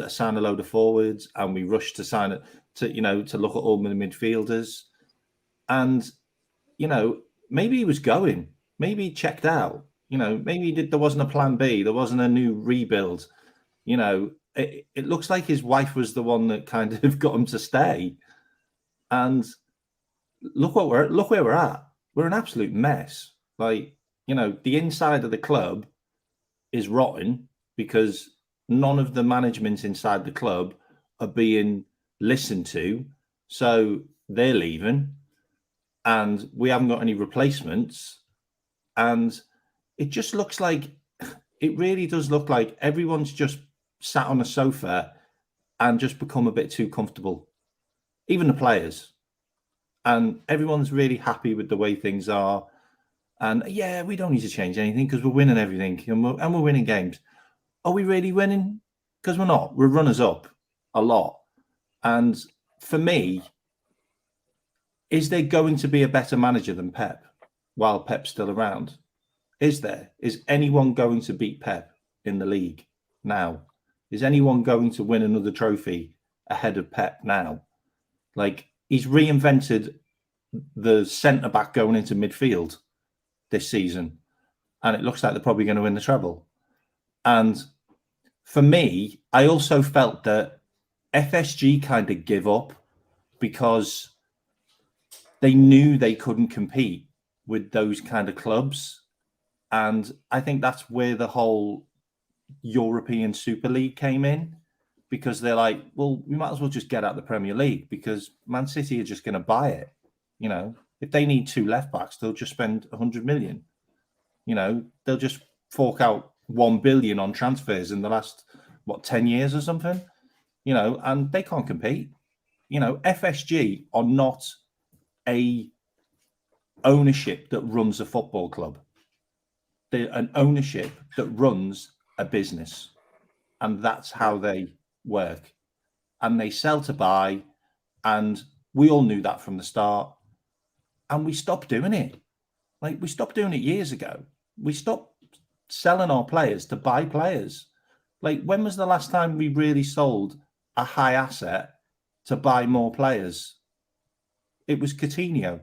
sign a load of forwards, and we rushed to sign it to look at all the midfielders. And, you know, maybe he was going, maybe he checked out, you know, maybe there wasn't a plan B, there wasn't a new rebuild, you know. It looks like his wife was the one that kind of got him to stay. And look where we're at. We're an absolute mess. Like, you know, the inside of the club is rotten because none of the management inside the club are being listened to. So they're leaving and we haven't got any replacements. And it just looks like, it really does look like everyone's just sat on a sofa and just become a bit too comfortable, even the players, and everyone's really happy with the way things are. And yeah, we don't need to change anything because we're winning everything and we're winning games. Are we really winning? Because we're not. We're runners up a lot. And for me, is there going to be a better manager than Pep while Pep's still around? Is there? Is anyone going to beat Pep in the league now? Is anyone going to win another trophy ahead of Pep now? Like, he's reinvented the centre-back going into midfield this season, and it looks like they're probably going to win the treble. And for me, I also felt that FSG kind of give up because they knew they couldn't compete with those kind of clubs. And I think that's where the whole European Super League came in, because they're like, well, we might as well just get out the Premier League because Man City are just going to buy it. You know, if they need 2 left backs, they'll just spend 100 million. You know, they'll just fork out 1 billion on transfers in the last 10 years or something. You know, and they can't compete. You know, FSG are not a ownership that runs a football club. They're an ownership that runs a business, and that's how they work. And they sell to buy, and we all knew that from the start. And we stopped doing it. Like, we stopped doing it years ago. We stopped selling our players to buy players. Like, when was the last time we really sold a high asset to buy more players? It was Coutinho,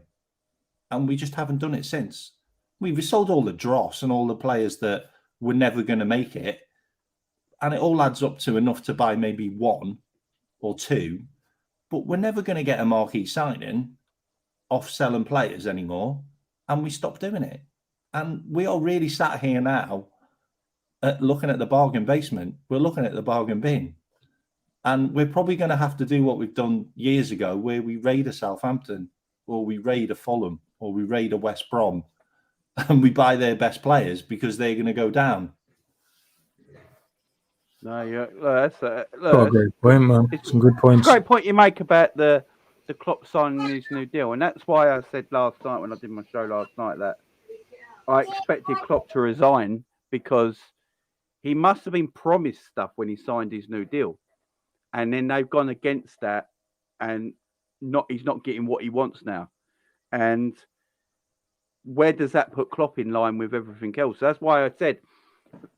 and we just haven't done it since. We've sold all the dross and all the players that were never going to make it, and it all adds up to enough to buy maybe 1 or 2, but we're never going to get a marquee signing off selling players anymore, and we stopped doing it. And we are really sat here now looking at the bargain basement. We're looking at the bargain bin, and we're probably going to have to do what we've done years ago, where we raid a Southampton, or we raid a Fulham, or we raid a West Brom, and we buy their best players because they're going to go down. No, that's a great point, man. Some good points. It's a great point you make about the Klopp signing his new deal, and that's why I said last night when I did my show last night that I expected Klopp to resign, because he must have been promised stuff when he signed his new deal, and then they've gone against that, and he's not getting what he wants now. And where does that put Klopp in line with everything else? So that's why I said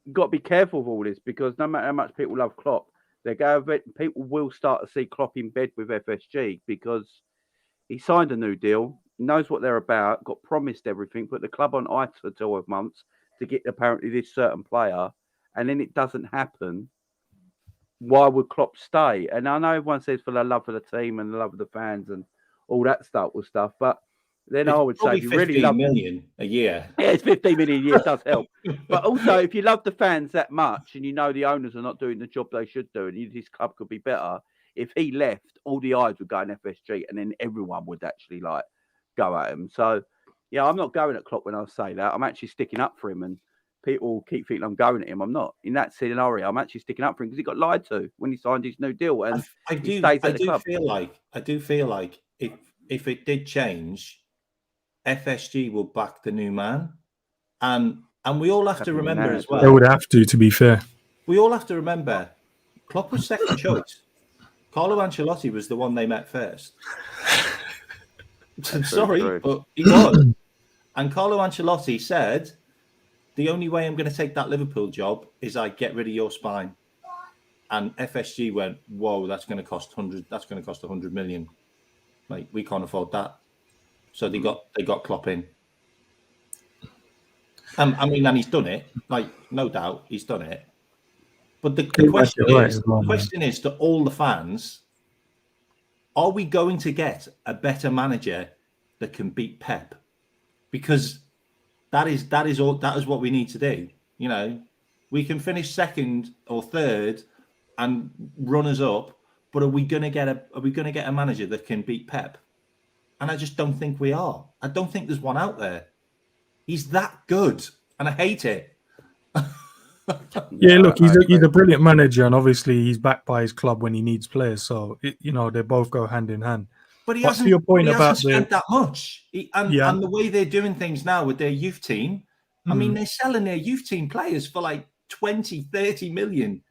you've got to be careful of all this, because no matter how much people love Klopp, people will start to see Klopp in bed with FSG, because he signed a new deal, knows what they're about, got promised everything, put the club on ice for 12 months to get apparently this certain player, and then it doesn't happen, why would Klopp stay? And I know everyone says for the love of the team and the love of the fans and all that stuff, but then I would say if you really love million a year. Yeah, it's 15 million a year, does help. But also, if you love the fans that much and you know the owners are not doing the job they should do and this club could be better, if he left, all the eyes would go on FSG and then everyone would actually like go at him. So, yeah, I'm not going at Klopp when I say that. I'm actually sticking up for him, and people keep thinking I'm going at him. I'm not. In that scenario, I'm actually sticking up for him because he got lied to when he signed his new deal, and he stays at the club. I do feel like if it did change, FSG will back the new man, and we all have to remember as well. They would have to be fair. We all have to remember, Klopp was second choice. Carlo Ancelotti was the one they met first. I'm sorry, but he was. And Carlo Ancelotti said, the only way I'm going to take that Liverpool job is I get rid of your spine. And FSG went, whoa, that's going to cost 100 million. Like, we can't afford that. So they got Klopp in. I mean, and he's done it. Like, no doubt, he's done it. But the question is to all the fans, are we going to get a better manager that can beat Pep? Because that is what we need to do. You know, we can finish second or third and runners up, but are we going to get a manager that can beat Pep? And I just don't think we are. I don't think there's one out there. He's that good, and I hate it. Yeah, look, he's a brilliant manager, and obviously he's backed by his club when he needs players. So they both go hand in hand. But he hasn't spent that much. And the way they're doing things now with their youth team, I mean, they're selling their youth team players for like 20, 30 million.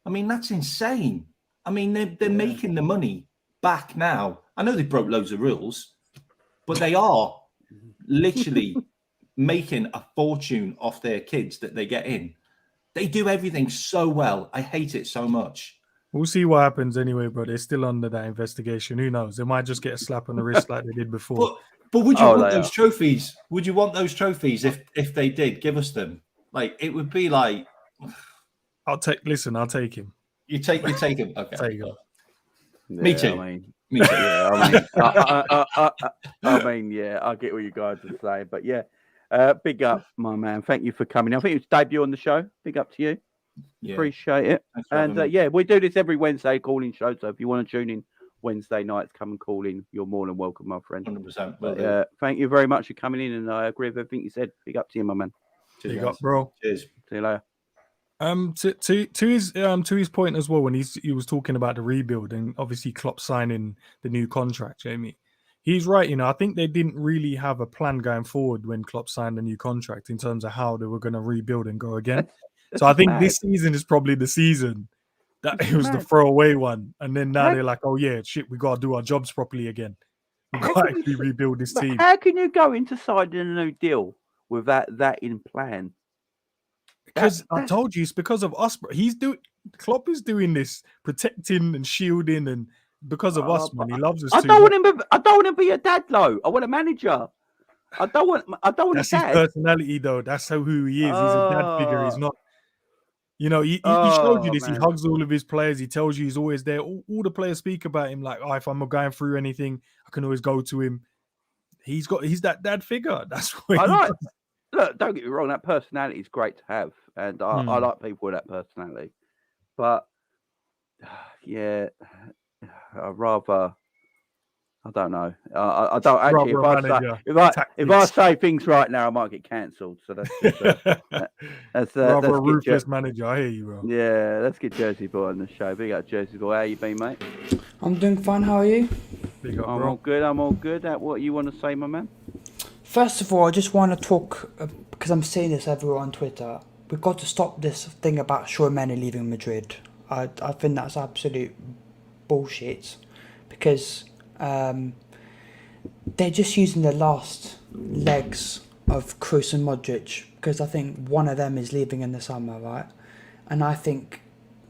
I mean, that's insane. I mean, they're making the money back now. I know they broke loads of rules, but they are literally making a fortune off their kids that they get in. They do everything so well. I hate it so much. We'll see what happens anyway, bro. They're still under that investigation. Who knows? They might just get a slap on the wrist like they did before. But would you want those trophies? Would you want those trophies if they did give us them? Like, it would be like, I'll take him. You take him. Okay. Take him. Yeah, Me too. Me too. Yeah, I mean, yeah, I get what you guys are saying, but yeah, big up, my man. Thank you for coming. I think it was debut on the show. Big up to you. Yeah. Appreciate it. And yeah, we do this every Wednesday, calling show. So if you want to tune in Wednesday nights, come and call in. You're more than welcome, my friend. 100%. Thank you very much for coming in, and I agree with everything you said. Big up to you, my man. Big up, bro. Cheers. See you later. To his point as well, when he was talking about the rebuild and obviously Klopp signing the new contract, Jamie, he's right. I think they didn't really have a plan going forward when Klopp signed the new contract in terms of how they were going to rebuild and go again. So I think this season is probably the season that it was the throwaway one, and then now they're like, oh yeah, shit, we got to do our jobs properly again. We got to actually rebuild this team. How can you go into signing a new deal with that in plan? Because I told you, it's because of us. Klopp is doing this, protecting and shielding, and because of us, man. He loves us. I don't want him to be a dad, though. I want a manager. I don't want That's a dad. his personality, though. That's who he is. He's a dad figure. He's not. He showed you this. Man. He hugs all of his players. He tells you he's always there. All the players speak about him like, if I'm going through anything, I can always go to him. He's that dad figure. That's what Look, don't get me wrong. That personality is great to have, and I like people with that personality. But yeah, I don't know. I don't actually. If I say things right now, I might get cancelled. So that's rather a ruthless manager. I hear you, bro. Yeah, let's get Jersey Boy on the show. Big up, Jersey Boy. How you been, mate? I'm doing fine. How are you? Big up, I'm bro. all good. I'm all good. What you want to say, my man? First of all, I just want to talk because I'm seeing this everywhere on Twitter. We've got to stop this thing about Tchouaméni leaving Madrid. I think that's absolute bullshit because. They're just using the last legs of Kroos and Modric because I think one of them is leaving in the summer, right? And I think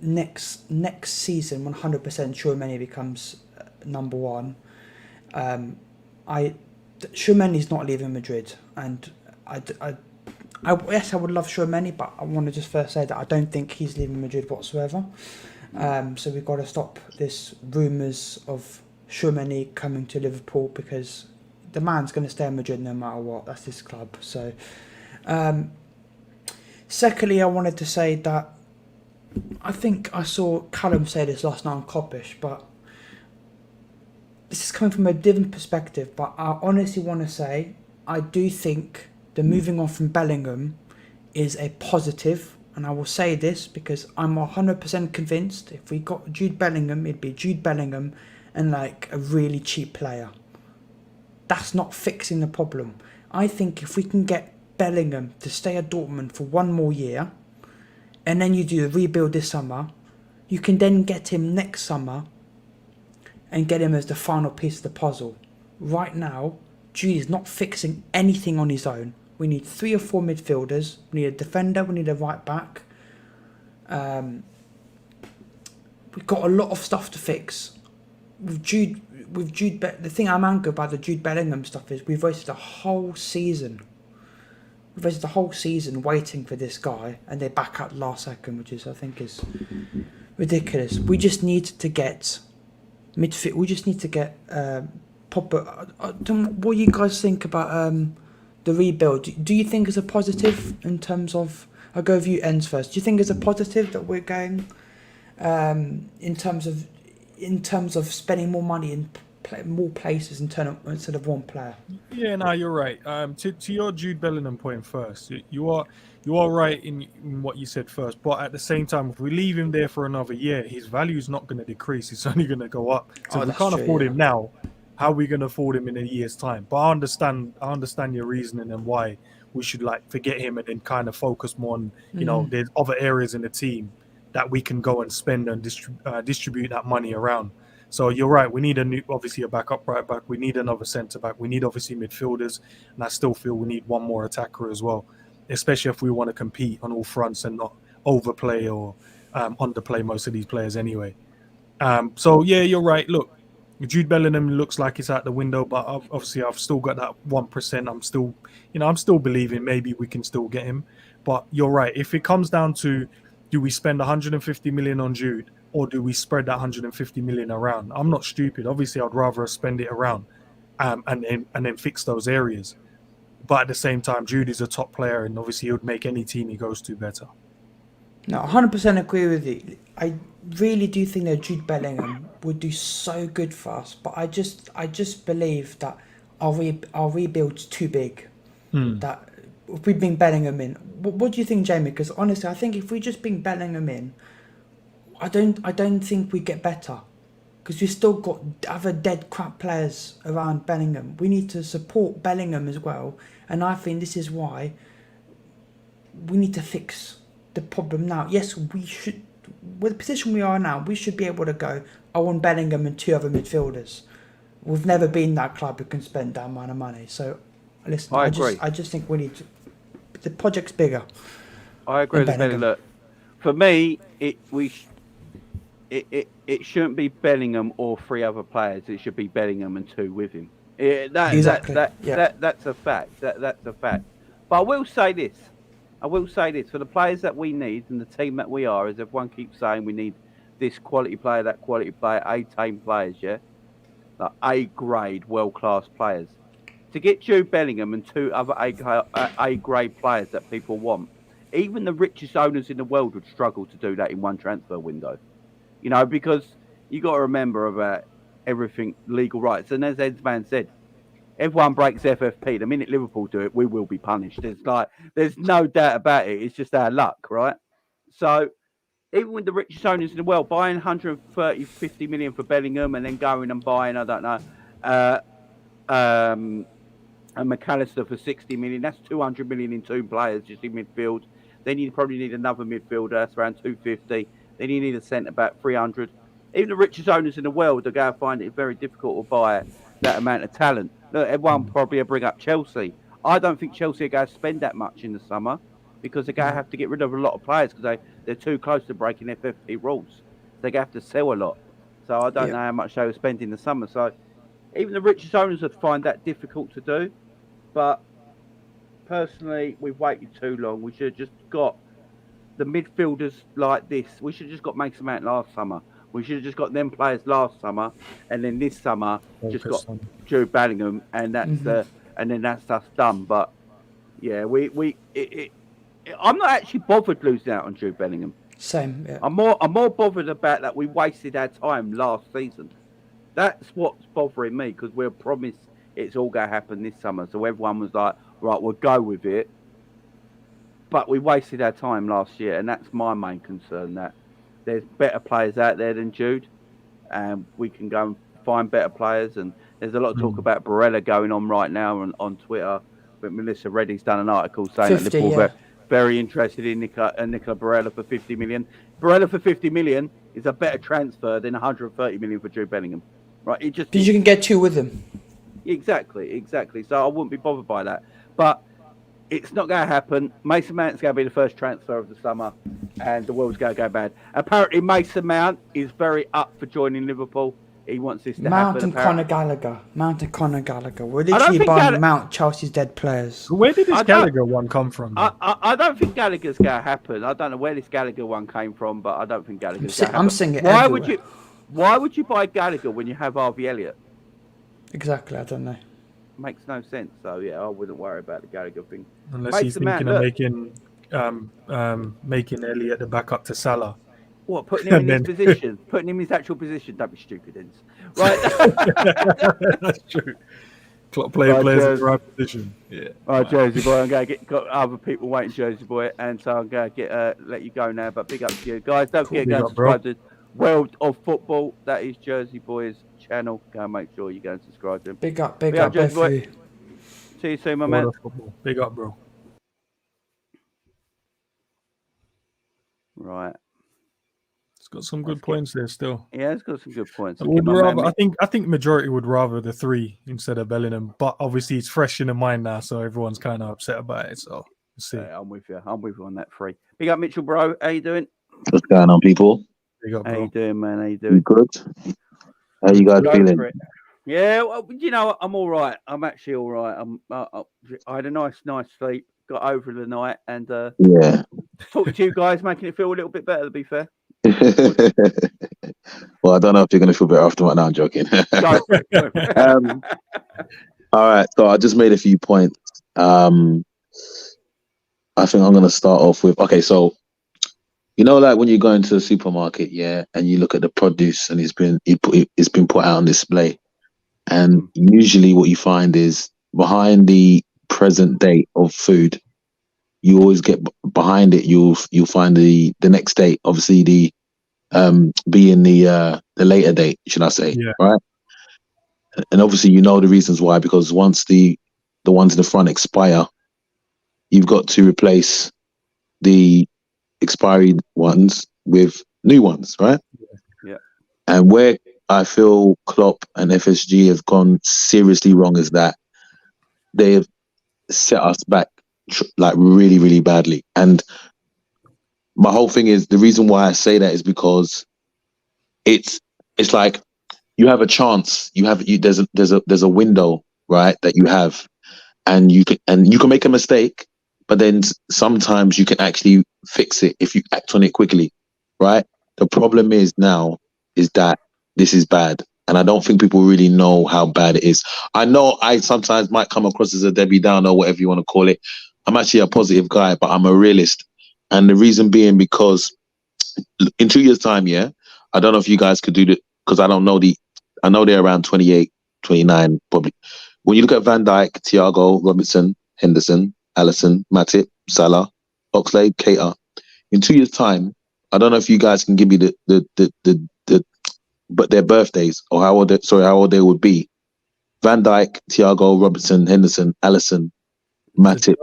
next season, 100% Tchouaméni becomes number one. Tchouaméni's not leaving Madrid, and Yes, I would love Tchouaméni, but I want to just first say that I don't think he's leaving Madrid whatsoever. So we've got to stop this rumours of Tchouaméni coming to Liverpool, because the man's going to stay in Madrid no matter what. That's his club. So, secondly, I wanted to say that I think I saw Callum say this last night on Coppish, but this is coming from a different perspective. But I honestly want to say I do think the moving on from Bellingham is a positive, and I will say this because I'm 100% convinced if we got Jude Bellingham, it'd be Jude Bellingham and like a really cheap player. That's not fixing the problem. I think if we can get Bellingham to stay at Dortmund for one more year, and then you do a rebuild this summer, you can then get him next summer and get him as the final piece of the puzzle. Right now, Jude is not fixing anything on his own. We need 3 or 4 midfielders. We need a defender. We need a right back. We've got a lot of stuff to fix. With Jude, the thing I'm angry about the Jude Bellingham stuff is we've wasted a whole season. We've wasted a whole season waiting for this guy, and they back out last second, which is I think is ridiculous. We just need to get midfield. We just need to get proper. What do you guys think about the rebuild? Do you think it's a positive in terms of? I'll go with you, Ends first. Do you think it's a positive that we're going in terms of spending more money in more places instead of one player? Yeah, no, you're right. To your Jude Bellingham point first, you are right in what you said first. But at the same time, if we leave him there for another year, his value is not going to decrease. It's only going to go up. So if we can't afford him now, how are we going to afford him in a year's time? But I understand your reasoning and why we should like forget him and then kind of focus more on there's other areas in the team that we can go and spend and distribute that money around. So you're right. We need obviously a backup right back. We need another centre back. We need obviously midfielders, and I still feel we need one more attacker as well, especially if we want to compete on all fronts and not overplay or underplay most of these players anyway. So yeah, you're right. Look, Jude Bellingham looks like it's out the window, but obviously I've still got that 1%. I'm still believing maybe we can still get him. But you're right. If it comes down to do we spend 150 million on Jude, or do we spread that 150 million around? I'm not stupid. Obviously, I'd rather spend it around and then fix those areas. But at the same time, Jude is a top player, and obviously he would make any team he goes to better. No, 100% agree with you. I really do think that Jude Bellingham would do so good for us, but I just believe that our rebuild's too big. That if we bring Bellingham in, what do you think, Jamie? Because honestly, I think if we just bring Bellingham in, I don't think we get better, because we've still got other dead crap players around Bellingham. We need to support Bellingham as well, and I think this is why we need to fix the problem now. Yes, we should. With the position we are now, we should be able to go, I want Bellingham and 2 other midfielders. We've never been that club who can spend that amount of money. So, listen, I just think we need to. The project's bigger. I agree with Bellingham. Look, for me, it shouldn't be Bellingham or 3 other players. It should be Bellingham and 2 with him. That's a fact. That's a fact. But I will say this. For the players that we need and the team that we are, as everyone keeps saying, we need this quality player, that quality player, A-team players, yeah? Like A-grade, world-class players. To get Jude Bellingham and 2 other A-grade players that people want, even the richest owners in the world would struggle to do that in one transfer window. Because you got to remember about everything legal rights. And as Ed's man said, everyone breaks FFP. The minute Liverpool do it, we will be punished. There's no doubt about it. It's just our luck, right? So even with the richest owners in the world, buying 130, 50 million for Bellingham and then going and buying, I don't know, a McAllister for 60 million, that's 200 million in 2 players just in midfield. Then you probably need another midfielder, that's around 250. Then you need a centre-back, 300. Even the richest owners in the world are going to find it very difficult to buy that amount of talent. Look, everyone probably will bring up Chelsea. I don't think Chelsea are going to spend that much in the summer because they're going to have to get rid of a lot of players because they're too close to breaking FFP rules. They're going to have to sell a lot. So I don't know how much they will spend in the summer. So even the richest owners would find that difficult to do. But personally, we've waited too long. We should have just got the midfielders like this. We should have just got Mason Mount last summer. We should have just got them players last summer, and then this summer just got Jude Bellingham, and that's and then that's us done. But yeah, I'm not actually bothered losing out on Jude Bellingham. Same. Yeah. I'm more bothered about that we wasted our time last season. That's what's bothering me, because we're promised it's all going to happen this summer. So everyone was like, right, we'll go with it. But we wasted our time last year, and that's my main concern, that there's better players out there than Jude, and we can go and find better players. And there's a lot of talk about Barella going on right now on Twitter. But Melissa Reddy's done an article saying that Liverpool were very interested in Nicola Barella for 50 million. Barella for 50 million is a better transfer than 130 million for Jude Bellingham. Right? It just, because you can get two with him. Exactly. So I wouldn't be bothered by that. But it's not going to happen. Mason Mount's going to be the first transfer of the summer, and the world's going to go bad. Apparently, Mason Mount is very up for joining Liverpool. He wants this to happen. Mount and Conor Gallagher. We're literally buying Mount, Chelsea's dead players. Where did this Gallagher one come from? I don't think Gallagher's going to happen. I don't know where this Gallagher one came from, but I don't think Gallagher's going to happen. I'm seeing it everywhere. Why would you buy Gallagher when you have Harvey Elliott? Exactly, I don't know. Makes no sense. So yeah, I wouldn't worry about the Gallagher thing. Unless he's thinking of making Elliott the backup to Salah. What, putting him in his position? Putting him in his actual position? Don't be stupid, Ins. Right. That's true. Klopp players in the right position. Yeah. All right, Jersey boy, I'm going to got other people waiting, Jersey boy, and so I'm going to let you go now. But big up to you guys. Don't forget to go and subscribe to World of Football. That is Jersey Boy's channel. Go and make sure you go and subscribe to him. Big up, Jersey boy. See you soon, my man. Big up, bro. Right. It's got some good points there still. Yeah, it's got some good points. I think majority would rather the 3 instead of Bellingham, but obviously it's fresh in the mind now, so everyone's kind of upset about it. So we'll see. Yeah, I'm with you on that 3. Big up, Mitchell, bro. How you doing? What's going on, people? Big up, bro. How you doing, man? How you doing? Good. How you guys feeling? Yeah, well, you know, I'm all right. I'm actually all right. I had a nice sleep. Got over the night, and talking to you guys, making it feel a little bit better. To be fair. Well, I don't know if you're going to feel better after what. Now I'm joking. All right, so I just made a few points. I think I'm going to start off with, okay, so you know, like when you go into a supermarket, and you look at the produce and it's been put out on display, and usually what you find is behind the present date of food, you always get behind it. You'll find the next date, obviously the being the later date, should I say, right? And obviously you know the reasons why, because once the ones in the front expire, you've got to replace the expiry ones with new ones, right? Yeah. And where I feel Klopp and FSG have gone seriously wrong is that they have set us back like really, really badly. And my whole thing is, the reason why I say that is because it's like you have a chance. There's a window, right, that you have, and you can make a mistake, but then sometimes you can actually fix it if you act on it quickly, right? The problem is that this is bad, and I don't think people really know how bad it is. I know I sometimes might come across as a Debbie Downer, or whatever you want to call it. I'm actually a positive guy, but I'm a realist. And the reason being because in 2 years' time, I don't know if you guys could do that, because I don't know I know they're around 28, 29, probably. When you look at Van Dijk, Thiago, Robertson, Henderson, Alisson, Matip, Salah, Oxlade, Keita, in 2 years' time, I don't know if you guys can give me but their birthdays, or how old they would be. Van Dijk, Thiago, Robertson, Henderson, Alisson, Matip.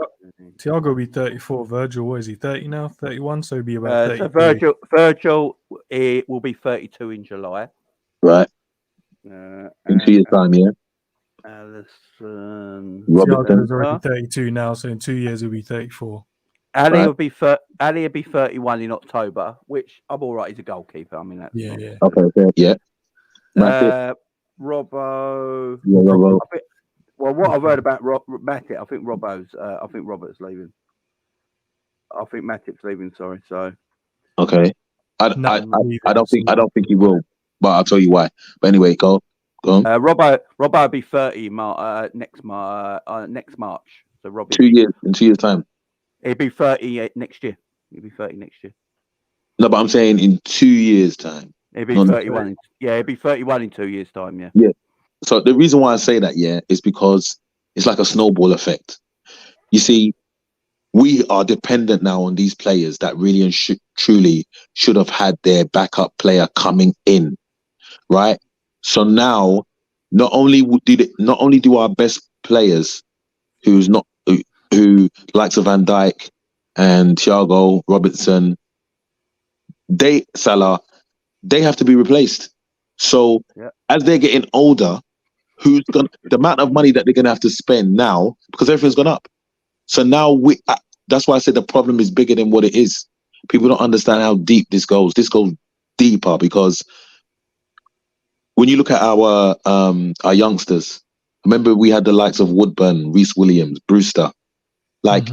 Thiago will be 34. Virgil, what is he, 30 now? 31, so he'll be about 30. So Virgil will be 32 in July. Right. In 2 years' time, Alisson. Thiago's already 32 now, so in 2 years he'll be 34. Ali will be 31 in October, which I'm all right. He's a goalkeeper. I mean, that's Okay, yeah. Robbo. Yeah, Robbo. Well, what I've heard about Matip, I think Robert's leaving. I think Matip's leaving. Sorry, so Okay. I don't think he will, but I'll tell you why. But anyway, go on. Robbo will be 30 next March. So Robbie 2 years in 2 years' time. He'll be 30 next year. He'll be 30 next year. No, but I'm saying in 2 years' time. He'll be 31. He'll be 31 in 2 years' time. Yeah. Yeah. So the reason why I say that, is because it's like a snowball effect. You see, we are dependent now on these players that really and truly should have had their backup player coming in, right? So now, not only do our best players, who likes of Van Dijk and Thiago, Robertson, Salah, they have to be replaced. So as they're getting older, the amount of money that they're gonna have to spend now, because everything's gone up. So now that's why I said the problem is bigger than what it is. People don't understand how deep this goes. This goes deeper because when you look at our youngsters, remember we had the likes of Woodburn, Reece Williams, Brewster. Like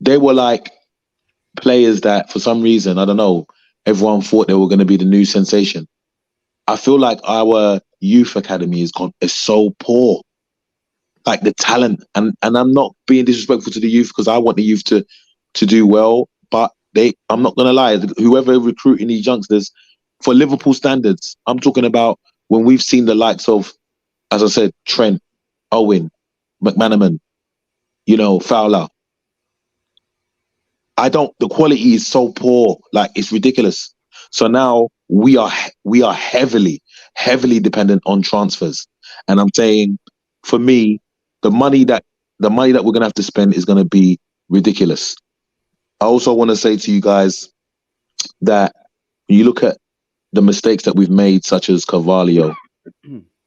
they were like players that for some reason, I don't know, everyone thought they were going to be the new sensation. I feel like our youth academy is so poor. Like the talent, and I'm not being disrespectful to the youth because I want the youth to do well, but I'm not gonna lie, whoever recruiting these youngsters for Liverpool standards, I'm talking about when we've seen the likes of, as I said, Trent, Owen, McManaman, Fowler. The quality is so poor, like it's ridiculous. So now we are heavily dependent on transfers, and I'm saying, for me, the money that we're gonna have to spend is gonna be ridiculous. I also want to say to you guys that when you look at the mistakes that we've made, such as Carvalho,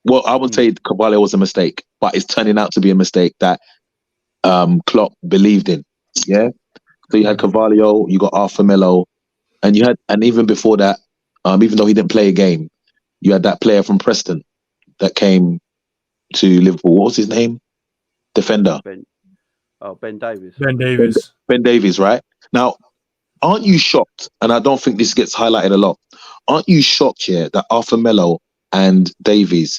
well, I would say Carvalho was a mistake, but it's turning out to be a mistake that Klopp believed in. Yeah. So you had Carvalho, you got Arthur Melo, and even before that, even though he didn't play a game, you had that player from Preston that came to Liverpool. What was his name? Defender. Ben Davies. Ben Davies, right? Now, aren't you shocked? And I don't think this gets highlighted a lot. Aren't you shocked here that Arthur Melo and Davies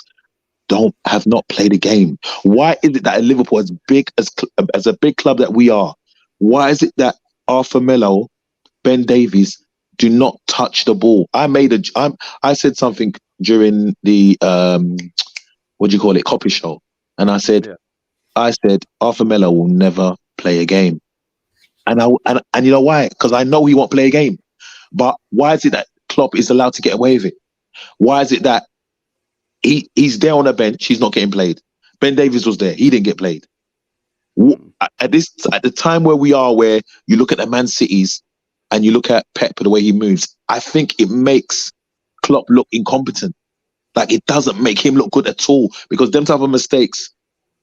have not played a game? Why is it that at Liverpool, as a big club that we are, why is it that Arthur Melo, Ben Davies do not touch the ball? I said something during the copy show, and I said Arthur Melo will never play a game, and you know why? Because I know he won't play a game. But why is it that Klopp is allowed to get away with it? Why is it that he's there on the bench, he's not getting played? Ben Davies was there, he didn't get played. At the time where we are, where you look at the Man Cities and you look at Pep, the way he moves, I think it makes Klopp look incompetent. Like, it doesn't make him look good at all, because them type of mistakes,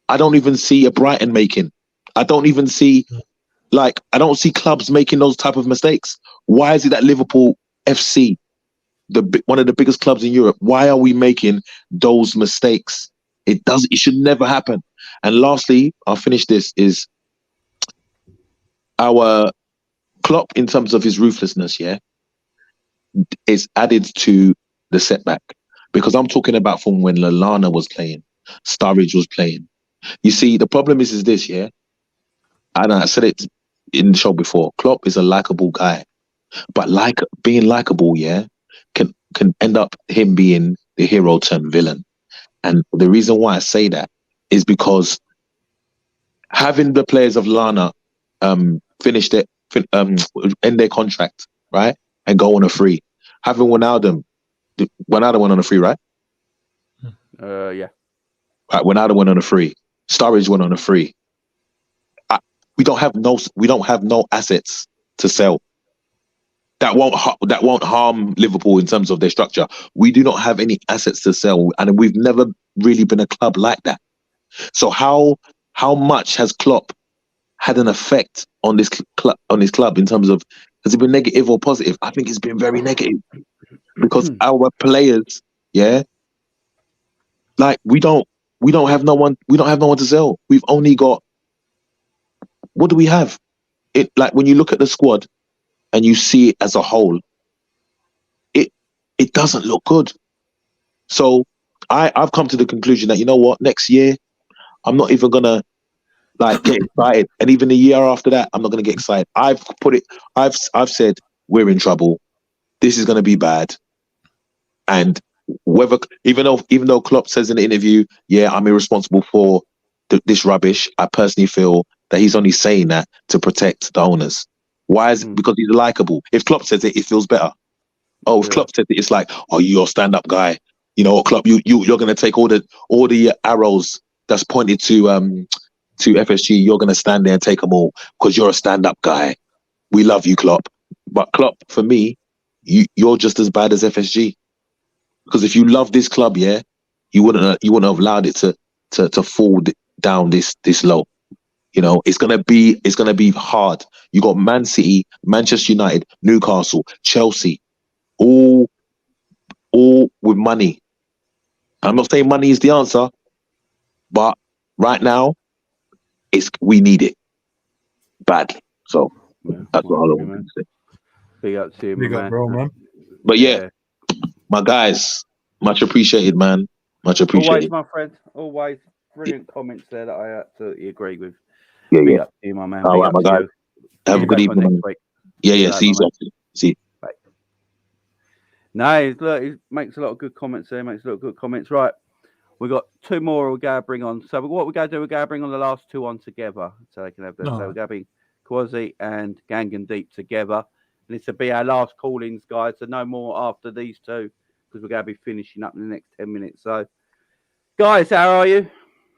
I don't even see a Brighton making. I don't see clubs making those type of mistakes. Why is it that Liverpool FC, one of the biggest clubs in Europe, why are we making those mistakes? It should never happen. And lastly, I'll finish this, is our Klopp, in terms of his ruthlessness, is added to the setback. Because I'm talking about from when Lallana was playing, Sturridge was playing. You see, the problem is this, and I said it in the show before, Klopp is a likable guy. But being likable, can end up him being the hero turned villain. And the reason why I say that is because having the players of Lana end their contract, right, and go on a free. Having Wijnaldum went on a free, right? Yeah. Right, Wijnaldum went on a free. Sturridge went on a free. We don't have no assets to sell. That won't harm Liverpool in terms of their structure. We do not have any assets to sell, and we've never really been a club like that. So how much has Klopp had an effect on this club in terms of, has it been negative or positive? I think it's been very negative, because our players, like we don't we don't have no one. We don't have no one to sell. We've only got. What do we have? It like when you look at the squad and you see it as a whole, it doesn't look good. So I've come to the conclusion that, you know what, next year I'm not even gonna like get excited, and even the year after that I'm not gonna get excited. I've said we're in trouble. This is gonna be bad, and whether even though Klopp says in the interview, yeah, I'm irresponsible for this rubbish, I personally feel that he's only saying that to protect the owners. Why is it? Because he's likable. If Klopp says it, it feels better. Oh, if Klopp said it, it's like, oh, you're a stand-up guy. You know, Klopp, you're going to take all the arrows that's pointed to FSG. You're going to stand there and take them all because you're a stand-up guy. We love you, Klopp. But Klopp, for me, you're just as bad as FSG. Because if you love this club, yeah, you wouldn't have allowed it to fall down this low. You know, it's gonna be hard. You got Man City, Manchester United, Newcastle, Chelsea, all with money. I'm not saying money is the answer, but right now, we need it badly. So that's what I want to say. Big up to you, Big up, bro, man. But yeah, my guys, much appreciated, man. Much appreciated. Always, my friend. Always brilliant comments there that I absolutely agree with. Yeah, Big yeah. up to you, my man. All Big right, up my to guy. you. Have a good evening, man. Next week. Yeah. See you, my man. See. Bye. No, look, he makes a lot of good comments there. Makes a lot of good comments. Right, we got two more we're going to bring on. So what we're going to do, we're going to bring on the last two on together, so they can have them. So we're going to bring Kwasi and Gangan Deep together, and this will be our last call-ins, guys. So no more after these two, because we're going to be finishing up in the next 10 minutes. So, guys, how are you?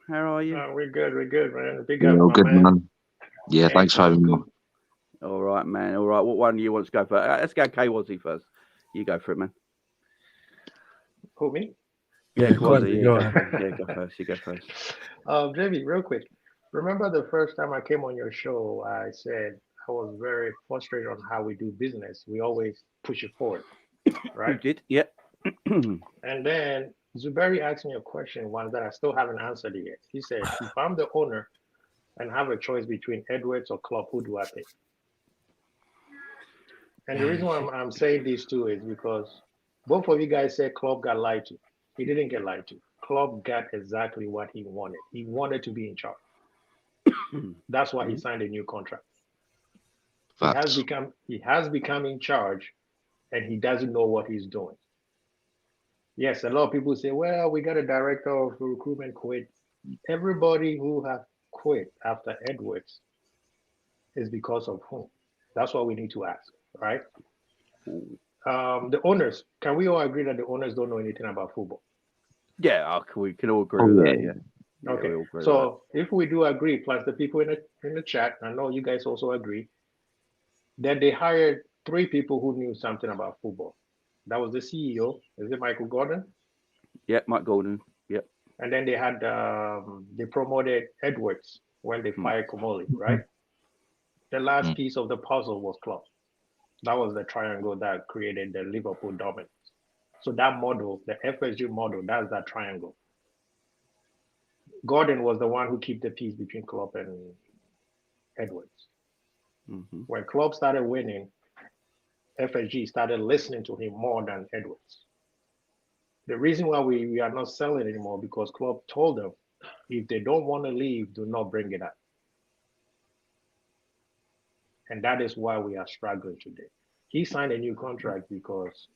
How are you? We're good, man. Big Yeah, up, good, man. man. Yeah, thanks for having me. All right, man. All right. What one do you want to go for? Let's go Kwasi first. You go for it, man. Who, me? Yeah, Kwasi. go Go first. You go first. Jamie, real quick. Remember the first time I came on your show, I said I was very frustrated on how we do business. We always push it forward, right? You did, yeah. And then Zuberi asked me a question, one that I still haven't answered yet. He said, if I'm the owner and have a choice between Edwards or Klopp, who do I pick? And the reason why I'm saying these two is because both of you guys said Klopp got lied to. He didn't get lied to. Klopp got exactly what he wanted. He wanted to be in charge. That's why he signed a new contract. He has become in charge, and he doesn't know what he's doing. Yes, a lot of people say, well, we got a director of recruitment quit. Everybody who have quit after Edwards is because of whom? That's what we need to ask, right? The owners, can we all agree that the owners don't know anything about football? Yeah, we can all agree with that, yeah. Okay, so if we do agree, plus the people in the chat, I know you guys also agree, that they hired 3 people who knew something about football. That was the CEO. Is it Michael Gordon? Yeah, Mike Gordon. Yep. And then they had they promoted Edwards when they fired Komoli, right? The last piece of the puzzle was Klopp. That was the triangle that created the Liverpool dominance. So that model, the FSG model, that's that triangle. Gordon was the one who kept the peace between Klopp and Edwards. When Klopp started winning, FSG started listening to him more than Edwards. The reason why we are not selling anymore because Klopp told them, if they don't want to leave, do not bring it up. And that is why we are struggling today. He signed a new contract because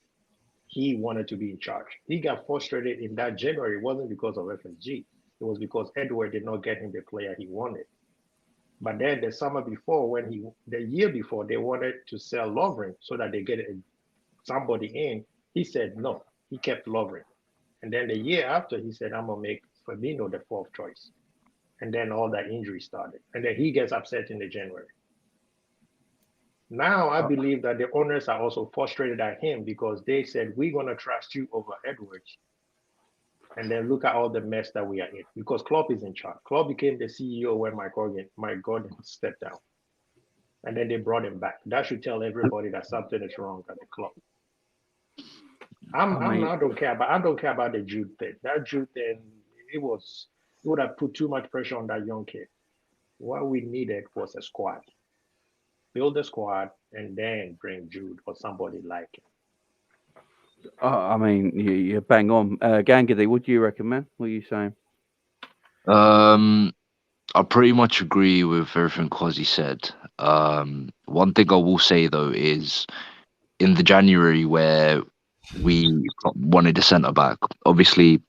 he wanted to be in charge. He got frustrated in that January. It wasn't because of FSG. It was because Edward did not get him the player he wanted. But then the summer before, the year before, they wanted to sell Lovren so that they get somebody in. He said no. He kept Lovren. And then the year after, he said, I'm going to make Firmino the 4th choice. And then all that injury started. And then he gets upset in the January. Now, I believe that the owners are also frustrated at him because they said, we're going to trust you over Edwards. And then look at all the mess that we are in because Klopp is in charge. Klopp became the CEO when Mike Gordon stepped down. And then they brought him back. That should tell everybody that something is wrong at the club. I don't care about the Jude thing. That Jude thing, it was It would have put too much pressure on that young kid. What we needed was a squad. Build a squad and then bring Jude or somebody like him. I mean, you bang on. Gangady, what do you reckon, man? What are you saying? I pretty much agree with everything Quasi said. One thing I will say though is in the January where we wanted a centre back, obviously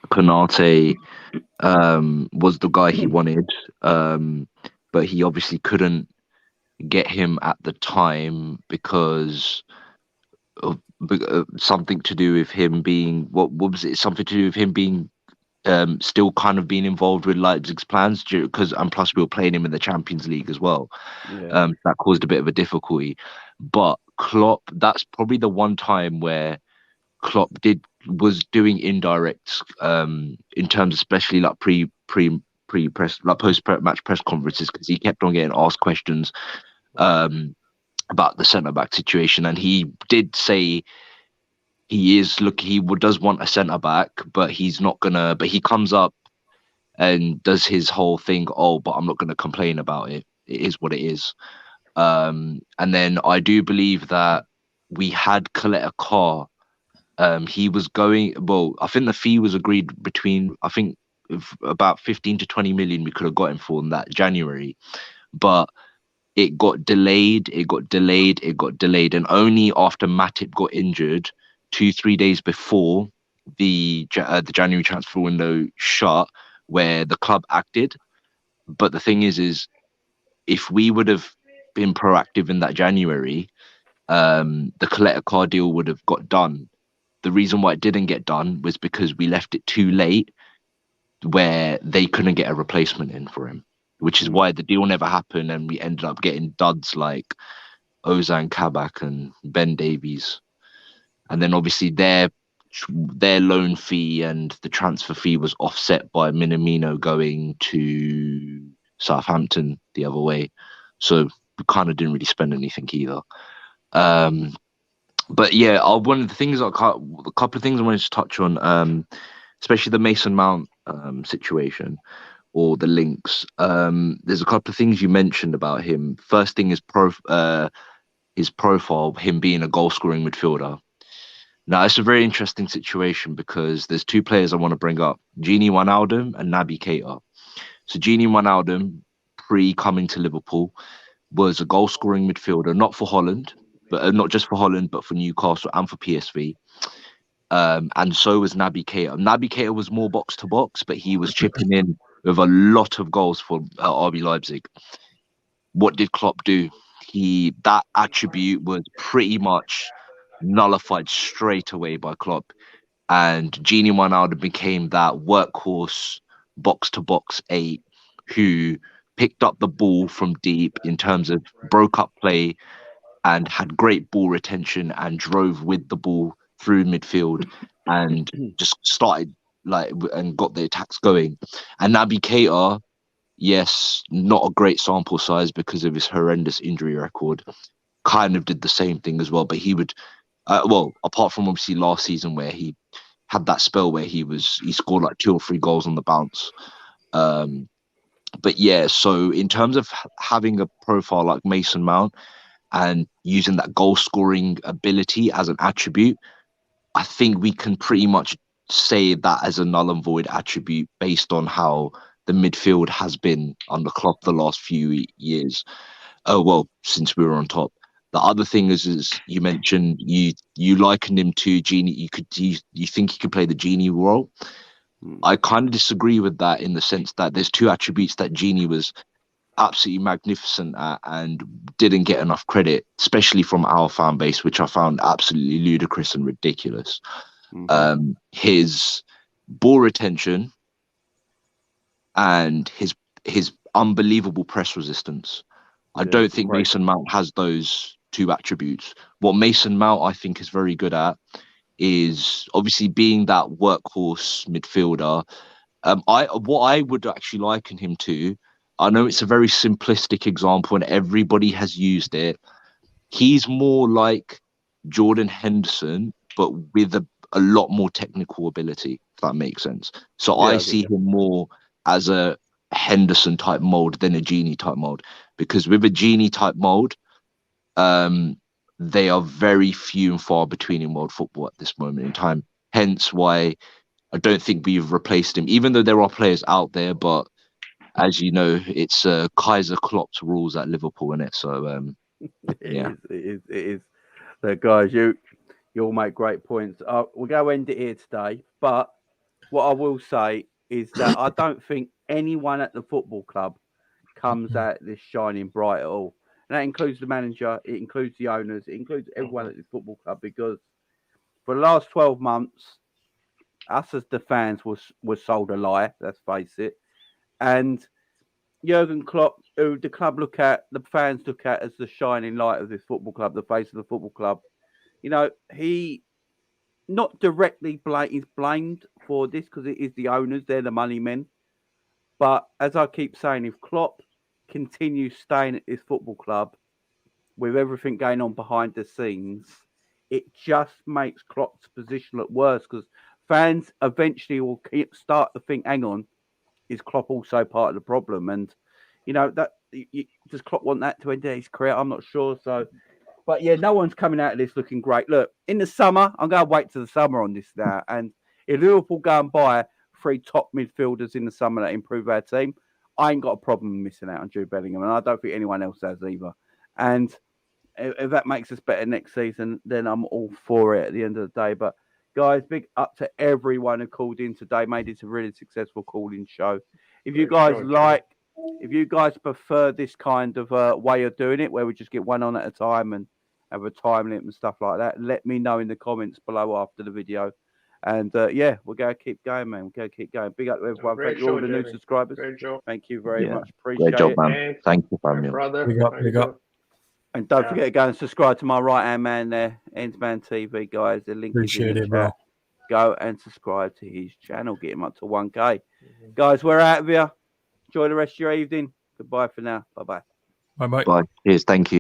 Konate was the guy he wanted, but he obviously couldn't get him at the time because of something to do with him being what was it? Something to do with him being still kind of being involved with Leipzig's plans because and plus we were playing him in the Champions League as well. Yeah. That caused a bit of a difficulty. But Klopp, that's probably the one time where Klopp was doing indirect in terms especially like pre press like post match press conferences because he kept on getting asked questions about the centre back situation, and he did say he does want a centre back, but he's not gonna. But he comes up and does his whole thing. Oh, but I'm not gonna complain about it. It is what it is. And then I do believe that we had Coletta Carr. He was going. Well, I think the fee was agreed between. I think about 15 to 20 million we could have got him for in that January, but it got delayed. It got delayed. It got delayed, and only after Matip got injured 2-3 days before the January transfer window shut, where the club acted. But the thing is if we would have been proactive in that January, the Coletta Carr deal would have got done. The reason why it didn't get done was because we left it too late, where they couldn't get a replacement in for him, which is why the deal never happened, and we ended up getting duds like Ozan Kabak and Ben Davies. And then obviously their loan fee and the transfer fee was offset by Minamino going to Southampton the other way. So we kind of didn't really spend anything either. But yeah, one of the things, a couple of things I wanted to touch on, especially the Mason Mount situation or the links. There's a couple of things you mentioned about him. First thing is his profile, him being a goal-scoring midfielder. Now, it's a very interesting situation because there's two players I want to bring up, Gini Wijnaldum and Naby Keita. So Gini Wijnaldum, pre-coming to Liverpool, was a goal-scoring midfielder, not for Holland, but not just for Holland, but for Newcastle and for PSV. And so was Naby Keita. Naby Keita was more box-to-box, but he was chipping in with a lot of goals for RB Leipzig. What did Klopp do? That attribute was pretty much nullified straight away by Klopp, and Gini Wijnaldum became that workhorse box-to-box 8 who picked up the ball from deep in terms of broke up play and had great ball retention and drove with the ball through midfield and just started and got the attacks going. And Naby Keita, yes, not a great sample size because of his horrendous injury record, kind of did the same thing as well, but he would apart from obviously last season where he had that spell where he scored like 2 or 3 goals on the bounce. But yeah, so in terms of having a profile like Mason Mount and using that goal scoring ability as an attribute, I think we can pretty much say that as a null and void attribute based on how the midfield has been under Klopp the last few years. Since we were on top. The other thing is you mentioned you likened him to Gini. You think he could play the Gini role. I kind of disagree with that in the sense that there's 2 attributes that Gini was absolutely magnificent at and didn't get enough credit, especially from our fan base, which I found absolutely ludicrous and ridiculous. His ball retention and his unbelievable press resistance. I don't think Mason Mount has those 2 attributes. What Mason Mount, I think, is very good at is obviously being that workhorse midfielder. What I would actually liken him to, I know it's a very simplistic example and everybody has used it. He's more like Jordan Henderson, but with a lot more technical ability, if that makes sense. So Yeah, I I see get you. him more as a Henderson type mold than a Genie type mold, because with a Genie type mold, they are very few and far between in world football at this moment in time. Hence why I don't think we've replaced him, even though there are players out there. But as you know, it's Kaiser Klopp's rules at Liverpool, innit? So yeah. It is. So guys, you all make great points. We're going to end it here today. But what I will say is that I don't think anyone at the football club comes out this shining bright at all. And that includes the manager, it includes the owners, it includes everyone at the football club, because for the last 12 months, us as the fans was sold a lie, let's face it. And Jurgen Klopp, who the club look at, the fans look at as the shining light of this football club, the face of the football club, you know, he not directly is blamed for this, because it is the owners, they're the money men. But as I keep saying, if Klopp continues staying at this football club with everything going on behind the scenes, it just makes Klopp's position look worse, because fans eventually will start to think, hang on, is Klopp also part of the problem? And, you know, does Klopp want that to end his career? I'm not sure. So, but yeah, no one's coming out of this looking great. Look, in the summer, I'm going to wait till the summer on this now. And if Liverpool go and buy 3 top midfielders in the summer that improve our team, I ain't got a problem missing out on Jude Bellingham, and I don't think anyone else has either. And if that makes us better next season, then I'm all for it at the end of the day. But guys, big up to everyone who called in today, made it a really successful calling show. If you guys if you guys prefer this kind of way of doing it, where we just get one on at a time and have a time limit and stuff like that, let me know in the comments below after the video. And yeah, we're going to keep going, man. We're going to keep going. Big up to everyone. Thank you all the new subscribers. Thank you very much. Appreciate Great job, it. man. Thank you, family. Big up. And don't forget to go and subscribe to my right-hand man there, Endsman TV, guys. The link Appreciate is in the it, chat. bro. Go and subscribe to his channel. Get him up to 1K. Guys, we're out of here. Enjoy the rest of your evening. Goodbye for now. Bye-bye. Bye-bye. Bye. Cheers. Thank you.